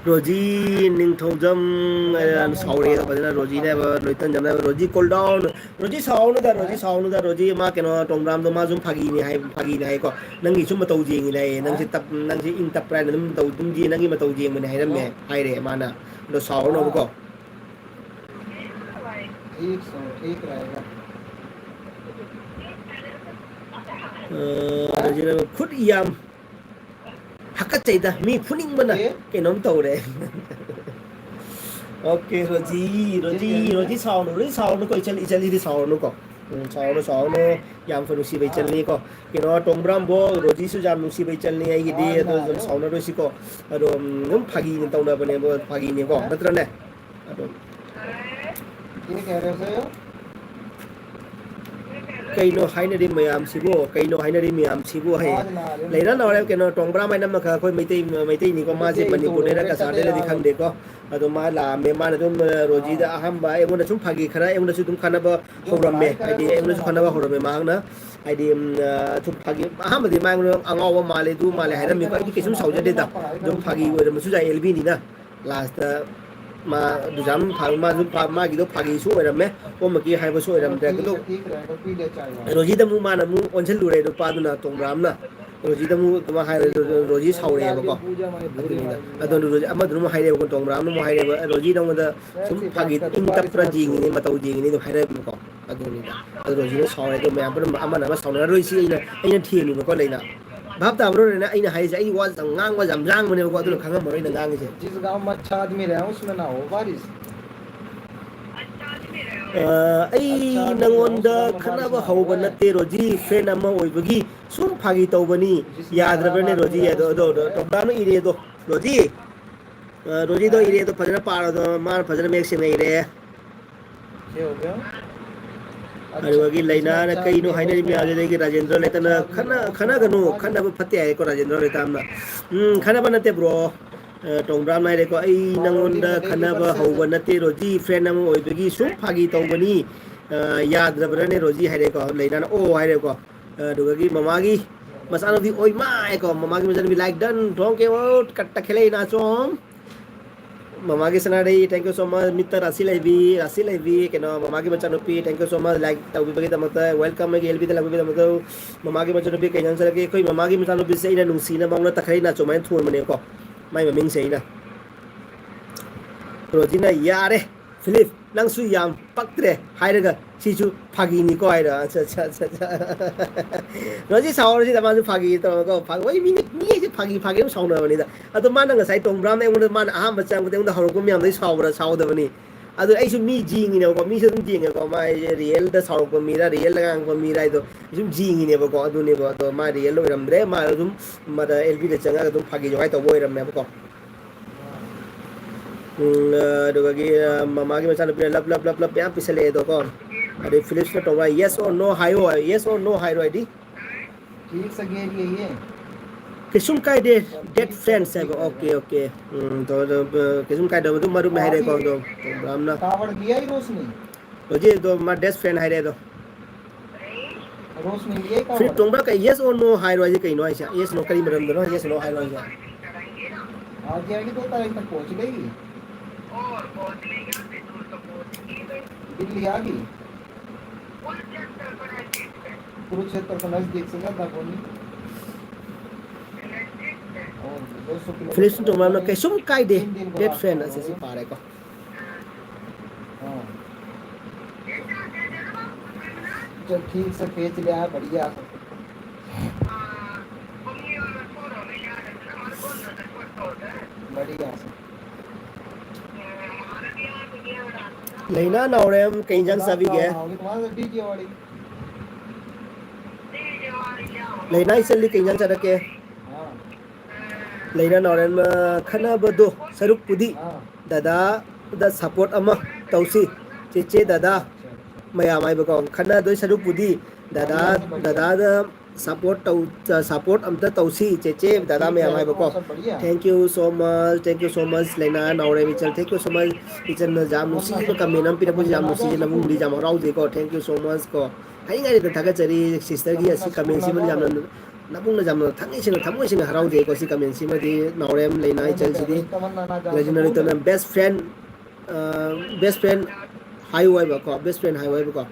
Roji Ning Thongjam and Sauri Roji never Luton never Roji cool down Roji sound that Roji Makano Tongram the Mazum Pagini Pagini Haiko Nangi Sumatoji in a Nangi interpret them Toji Nangi Matoji when I had me Hire Mana the sound of go ठीक रहेगा Could yam Hakata me putting mana cannot told it. Okay, Roji sound, go Italy sound, no sound, young for Lucy Chalico, you know, Tom Brambo, Roji Sujam, Lucy Chali, idea, those sound of Rosico, I don't Pagi in town of a neighbor, Pagi in your better than that. Kaino Hinary Mayam Sibo, Kaino Hinary Miam Sibo. Later, now I can Tongbra, my number, Maiti Nico Mazi, Manipura, Casada, the Kandeco, Adomala, Memanadum, Rojida, Ahamba, I want to Pagi, I want to Kanaba, Horame, I did Kanaba Horame Magna, I did to Pagi, Ahamba, the Mango, Angawa Male, do Male, had a education soldier data, don't Pagi with the Masuza Elvinina last. Ma Dujam Palma Magido Pagi so and a me, or Maki have a so and Rojita Mumana on Cellure, the Paduna Tongramna, Rojita Rojis how they ever I don't know, I'm not know how they go to Ram, Rojita with the Pagi interpreting in Matoji in the Harabico. I don't need that. Rojita saw it, Amana Sound, in a team in the Colina. Bapta wrote in a high say was a gang was a young when you go to Kangam in the language. जिस गांव में अच्छा आदमी रहा उसमें ना हो बारिश ai nangonda khanaba hobana te roji friend ama oibagi sum phagi tawbani yadrabane roji do tobdano ire do roji do ire do phajana para do mar phajana mek se nei re ये हो गया अरवगी लाइना न कई no हाइनरी में आजे देगी राजेंद्र लेता न खाना गनो खाना ब फते आए को राजेंद्र लेता हम खाना बनते ब्रो टोंग्राम नाइ रे को आई नंगोंदा खाना ब हौब नते रोजी फ्रेंड नम ओइबगी सु फागी तौबनी याद रबरने रोजी हाइरे को लाइना न ओ हाइरे को दुगगी ममागी मसानो भी ओइ माय को ममागी मजन भी लाइक डन ढोंग के वो कट्टा खेले ना चोम Mamagi Sanadi, thank you so much, Mr. Rasilevi, Mamagi Machanopi, thank you so much, like Tawibita, welcome again, Elvita Lavita, Mamagi Machanopi, Kayan Saraki, Mamagi Machanopi say, and Lucina Manga Takarina, so my tour Maneko, my Maming Saina. Rosina Yare, Philip, Langsu Yam, Patre, Heidegger, Chichu, Pagi Nicoida, Rosie Sauri, the man Pagi, what do you mean? Pagi sound of it. At the man on the side of Brown, they would have man Ahmad within the Horogumi on this hour, South of any. Other Asian me jing in a commission jing about my real, the South of Mira, real gang for me, right? Jing in never got to never, my real, and Bre Malum, Mother Elvita Changa, Pagi, right away, and never got. Mamagi love, Pisale, the con. Are they Phillips not over? Yes or no, high, yes or no, high ID? ठीक से गेर ये Kisum kai dead friends okay तो kisum kai दो मारू में है कौन दो ब्राह्मण कावड़ दिया ही रोशनी मुझे दो मार best friend है दो रोशनी लिए कावड़ फिर तुम का yes or no high रोज कहीं नो ऐसा yes no कहीं मरम दो yes no high रोज आज जाएगी 2 तारीख तक पहुंच गई दिल्ली आ गई कुरुक्षेत्र का नजदीक से ज्यादा कोनी Phillips तुम मानो kisum kai dead friend ऐसे सी पारे को जब ठीक से खींच लिया बढ़िया बढ़िया लेना नौरेम कहीं जंग सभी गए लेना इसलिए कहीं जंग चढ़ के लेना नौरेम खाना बदो सरुप पुदी दादा दा सपोर्ट अमा तौसी चेचे दादा मया माय बको खाना दो सरुप पुदी दादा दा support amta tausi cheche dada me amai bako thank you so much lena naure michal thank you so much ichal na jam nusi ko kamenam pina pu jam nusi na bung di jam rau de ko thank you so much ko ai ngai de thaga chari sister gi asi kamen si jam nabung na jam thangi sing thamoi sing harau je ko si kamen si ma di naurem leina ichal si di legendary to best friend highway ba ko best friend highway ba ko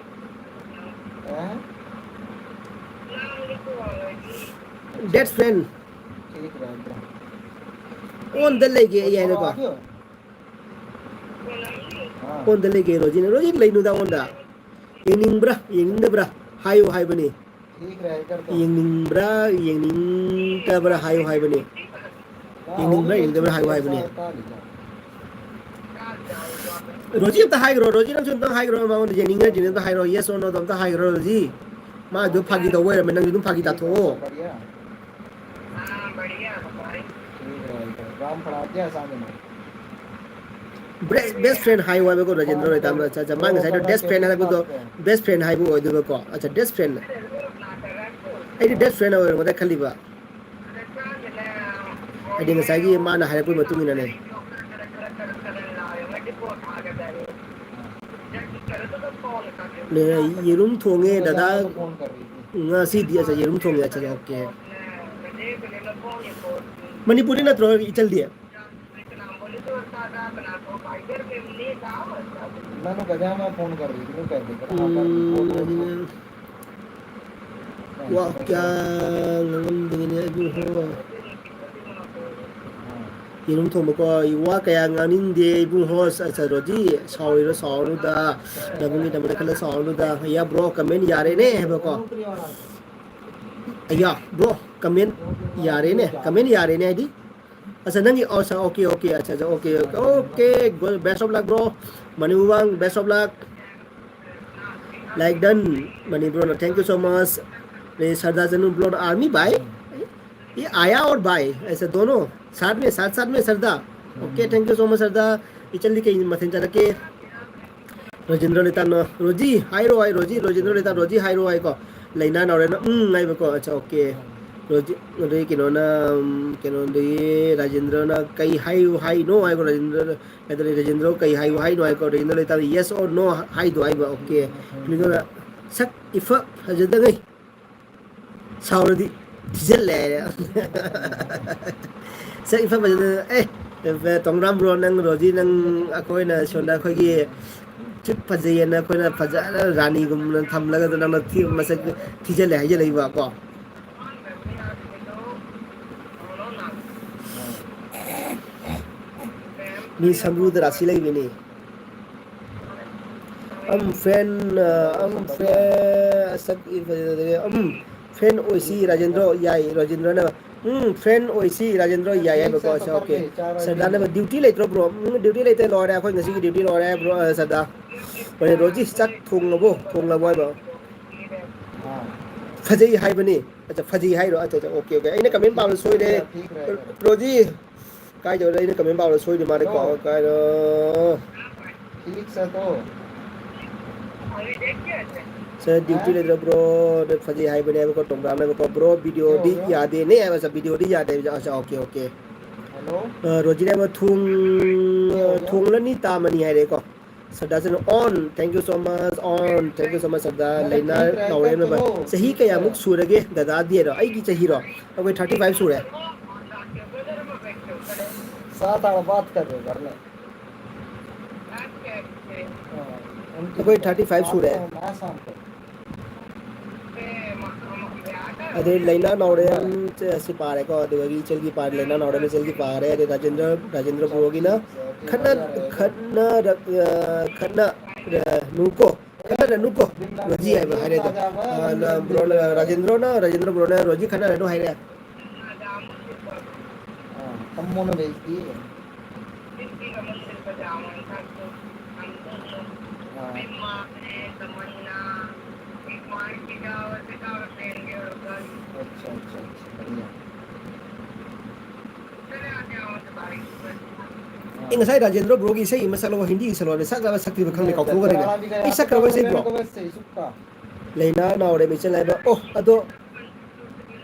dead friend on the lege ya ne ko on the lege roji leinu da on da yening bra hayu hai bani yening ta bra hayu hai bani yening bra hayu hai bani roji ta hai ro roji nang chun ta hai ro ma on yening na jin ta hai ro yes or no ta hai ro roji ma do phagi da we men nang du phagi da tho best friend hai wa ko rajendra rai tam cha cha mang sai best friend ha ko best friend hai bu oi du ko acha best friend ai di best friend oi ko da khali ba ai di ngasai gi ma na hai ko ma tu ni ne le yerum thonge dada nga si dia cha yerum thonge acha okay manipuri na tro ichal dia मैंने कहा मैं phone कर रही थी कर दे wah क्या ngam begini aduh yerum thong ko wa kaya nganin de ibu hos acha roji sauru da dabuni da mara kala sauru da ya bro comment yare ne ba ko aya bro comment yare ne di acha nangi asa okay acha okay best of luck bro mani uwang best of luck like done mani bro thank you so much re sarda janu bro army bhai ये आया और भाई ऐसे दोनों साथ में सरदा okay thank you so much सरदा इचल के मथन चला के रोजेंद्र लेता न रोजी हाई रोजी रोजेंद्र लेता रोजी हाई रो आई को लेना नौरे न आई को अच्छा ओके रोजी रे किनो ना किनो दे राजेंद्र ना कई हाई नो आई को राजेंद्र कई हाई नो आई को राजेंद्र लेता यस और नो हाई दो आई ओके क्लियर सक इफ हजद गई Saudi Jelle sai fa ba ve tong ram ro nang roji nang akoi na sonda khoi gi chit phaje na khoi na phaja rani gum tham laga na na thi masak thi jelle hai jelle ba ko ni samru da rasi lai bini friend oisi rajendra yai rajendra na friend oisi rajendra yai ba ko cha okay sada na duty lai tro bro duty lai te lo ra khoi ngasi duty lo ra bro sada oi roji chak thung la boy ba phajai hai bani acha phajai hai ro acha okay aina comment ba soi de roji kai jo dai comment ba soi de ma de ko kai ro ठीक से तो sir duty le bro de phaji hai bane ko tom ram ko bro video di yaad ne hai bas video di yaad hai acha okay hello roji ne thung la ni ta mani hai re ko sada sen on thank you so much sada leina naure me ba sahi kaya muk surage dada die ro ai ki chahi ro koi 35 sure 7 our बात कर रहे घर में कोई 35 सूर है अरे लेना नौड़े से पार है को देवगी चल की पार लेना नौड़े में चल की पार है अरे राजेंद्र होगी ना खन्ना नुको रोजी है बाहर तो ब्रो राजेंद्र ब्रो ने रोजी खन्ना रेनो है रे हम मोनो भेजती है अच्छा बढ़िया ing sai rajendra bro gi sai masalo hindi gi salo ne sakla sakti bakhang ne kaukho gare ne ai sakra ba sai bro leina na ore me chalai ba oh ado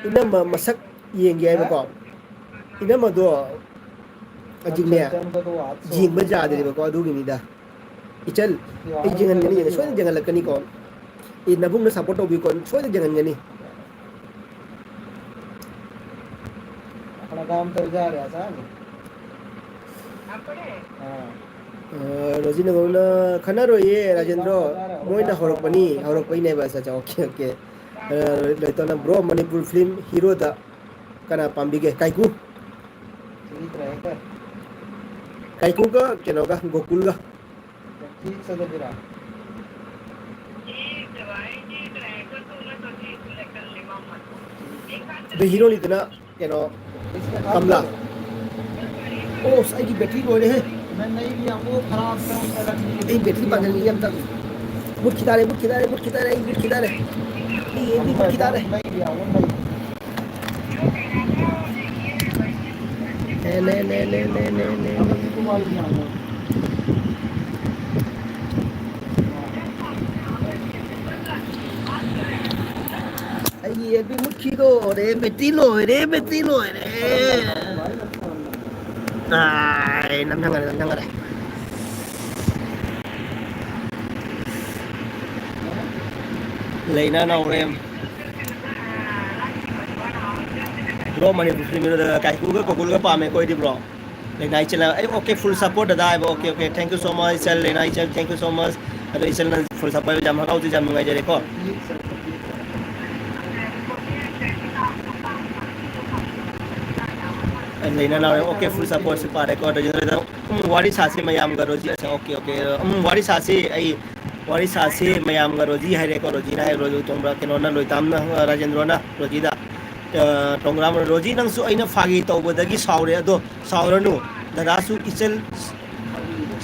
ina masak yeng gi ai ba ko ina ma do ajing ne jing ba ja de ba ko adu gi ni da ichal ai jingan ngani ne soin jangan lakani ko ina bung na support obi ko soin jangan ngani काम तो जा रहा साहब रोजी नगोना खना रोये Rajendra Moina हरकपनी हरकपई ने बस अच्छा ओके ओके लेतोना ब्रो मणिपुर फिल्म हीरो दा कना पाम्बिगे काइकू ठीक रहेगा काइकू का केनो का गोकुल का ठीक सदा बिरा द हीरो लितना केनो कमला ओ साई की बैटरी लोरे है मैं नहीं लिया वो खराब था उसका रखने ए बैटरी पागल नहीं अब तक बुट खिदारे बुट खिदारे बुट खिदारे बुट खिदारे ये भी बुट खिदारे नहीं लिया वो नहीं ले ले ले ले ले ले तुम्हारे लिया वो ये भी मुट्ठी लो रे बेटी लो रे ai nằm thằng này lấy nó nào em bro mà mình cái cũng cái palm coi đi bro lấy này chỉ là okay full support đã đây okay okay thank you so much sir lấy này thank you so much rồi sir full support jam hao thì jam ngay giờ đấy có lấy nó nào okay full support sẽ phải có rồi giờ wari sasi mayam garo ji acha okay okay wari sasi ai wari sasi mayam garo ji hai re ko roji na hai roji tombra keno na loitam na rajendra na roji da tongram roji nang su aina phagi tawbadagi saure ado sauranu dada su ichel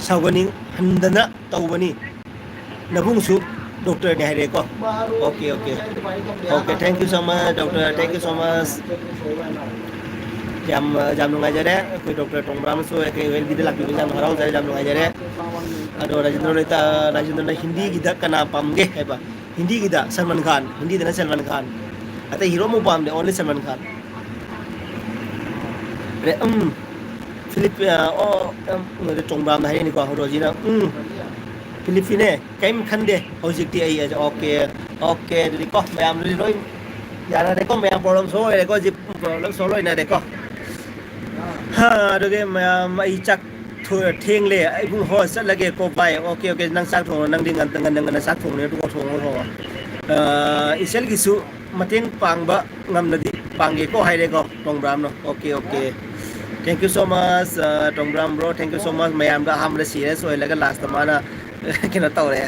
sagani handana tawbani nabung su doctor ne hai re ko okay okay okay thank you so much doctor thank you so much jam jam nungai jare koi doctor tongram so ke wel bidal lagi jam harau jare jam nungai jare ado rajendra hindi gida kana pamge heba hindi gida Salman Khan hindi dana Salman Khan ata hero mo pamde only Salman Khan re Philip o tongram na hai ni ko rojina Philippine kaim khande hojik ti ai okay okay di ko mayam ri roi ya na de ko mayam problem so re ko ji problem so loi na de ko ha do ge mai chak theng le ai bu ho sat lage ko pai okay okay nang sak thong nang ding nang sak thong ne du ko thong ho isel gi su mateng pangba ngam na di pangge ko hai le ko tongbram no okay okay thank you so much tongbram bro thank you so much mayam da ham le serious oi laga last mana kena tau le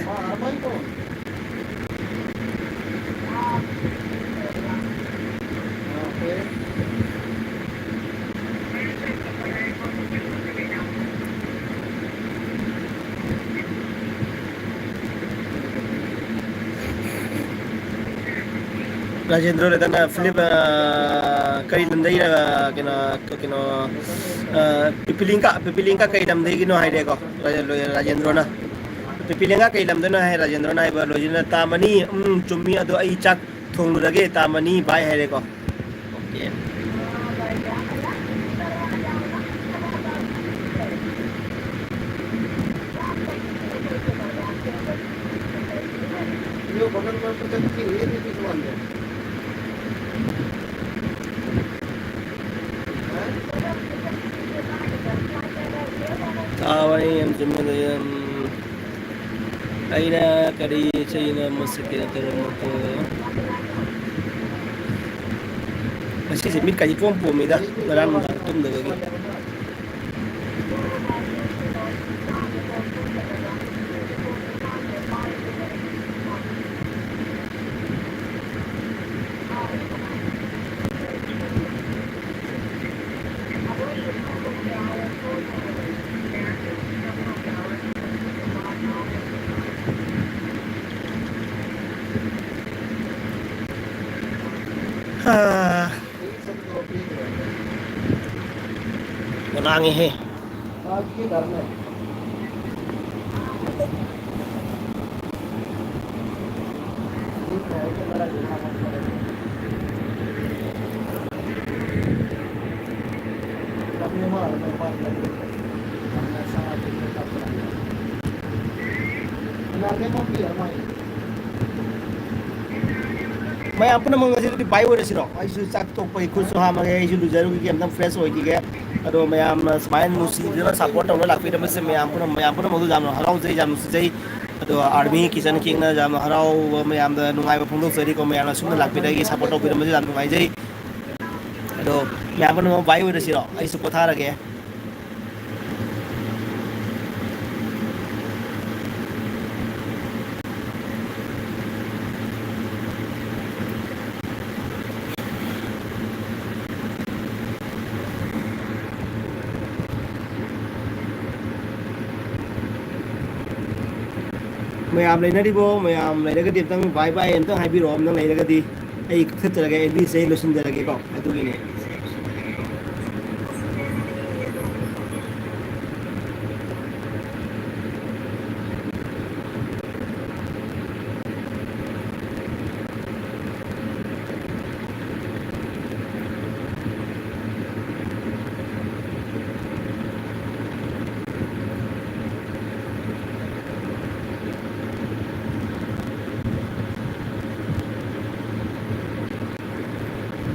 Rajendra Redana Philip kari landai kena pipilinka kari landai kino hai deko Rajendra na pipilinka kari landai na hai Rajendra na ba lojina tamani chumi ado ai chak thong lage tamani bai hai deko okay yo बगल में प्रत्येक की ये भी पिछवान दे awai am jumma aina kari chayna musikina termoto masih semit kaji pompo mi da ram tum da lagi Menangi he. आज के घर में मैं अपना मंग से बाय हो रही आई सु चाक तो पे खुद हा मगे आई सु लुजर की एकदम फ्रेश हो की गे अदो मैं आम स्माइल मुसी जरा सपोर्ट होने लाफी दम से मैं अपना मधु जाम हराउ जई जाम से अदो आर्मी किचन किंग ना जाम हराउ मैं आम द नुंगाई फुंदो सरी को मैं आना सुन लाफी दगी सपोर्ट हो दम से जाम नुंगाई जई अदो मैं अपना बाय हो रही आई सु पथा रगे मैम लेनरीबो मैम लेरगदी तंग बाय बाय एंतंग हाइबिरो नंग लेरगदी आई खतरगे एबी से लोसन जरगे को अदुगिने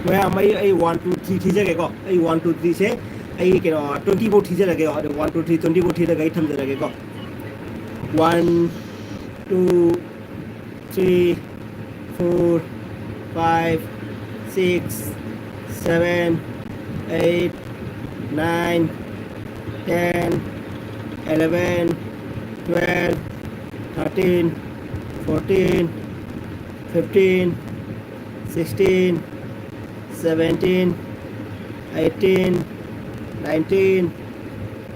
मैं आई 1 2 3 थी जगह को आई 1 2 3 से आई के 20 वो थी जगह और 1 2 3 20 वो थी जगह थम जगह को 1 2 3 4 5 6 7 8 9 10 11 12 13 14 15 16 17 18 19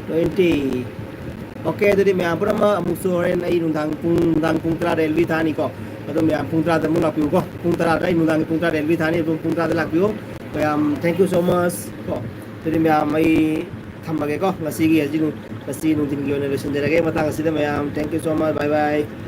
20 oke jadi me apura ma amusu oren ai nundang pung tra railway thani ko ado me pung tra da mula piu ko pung tra dai nundang pung tra railway thani pung tra da lak piu ko thank you so much ko jadi me mai thambage ko ngasi gi ajinu ngasi nundin gi ona lesson derage matang asida me thank you so much bye bye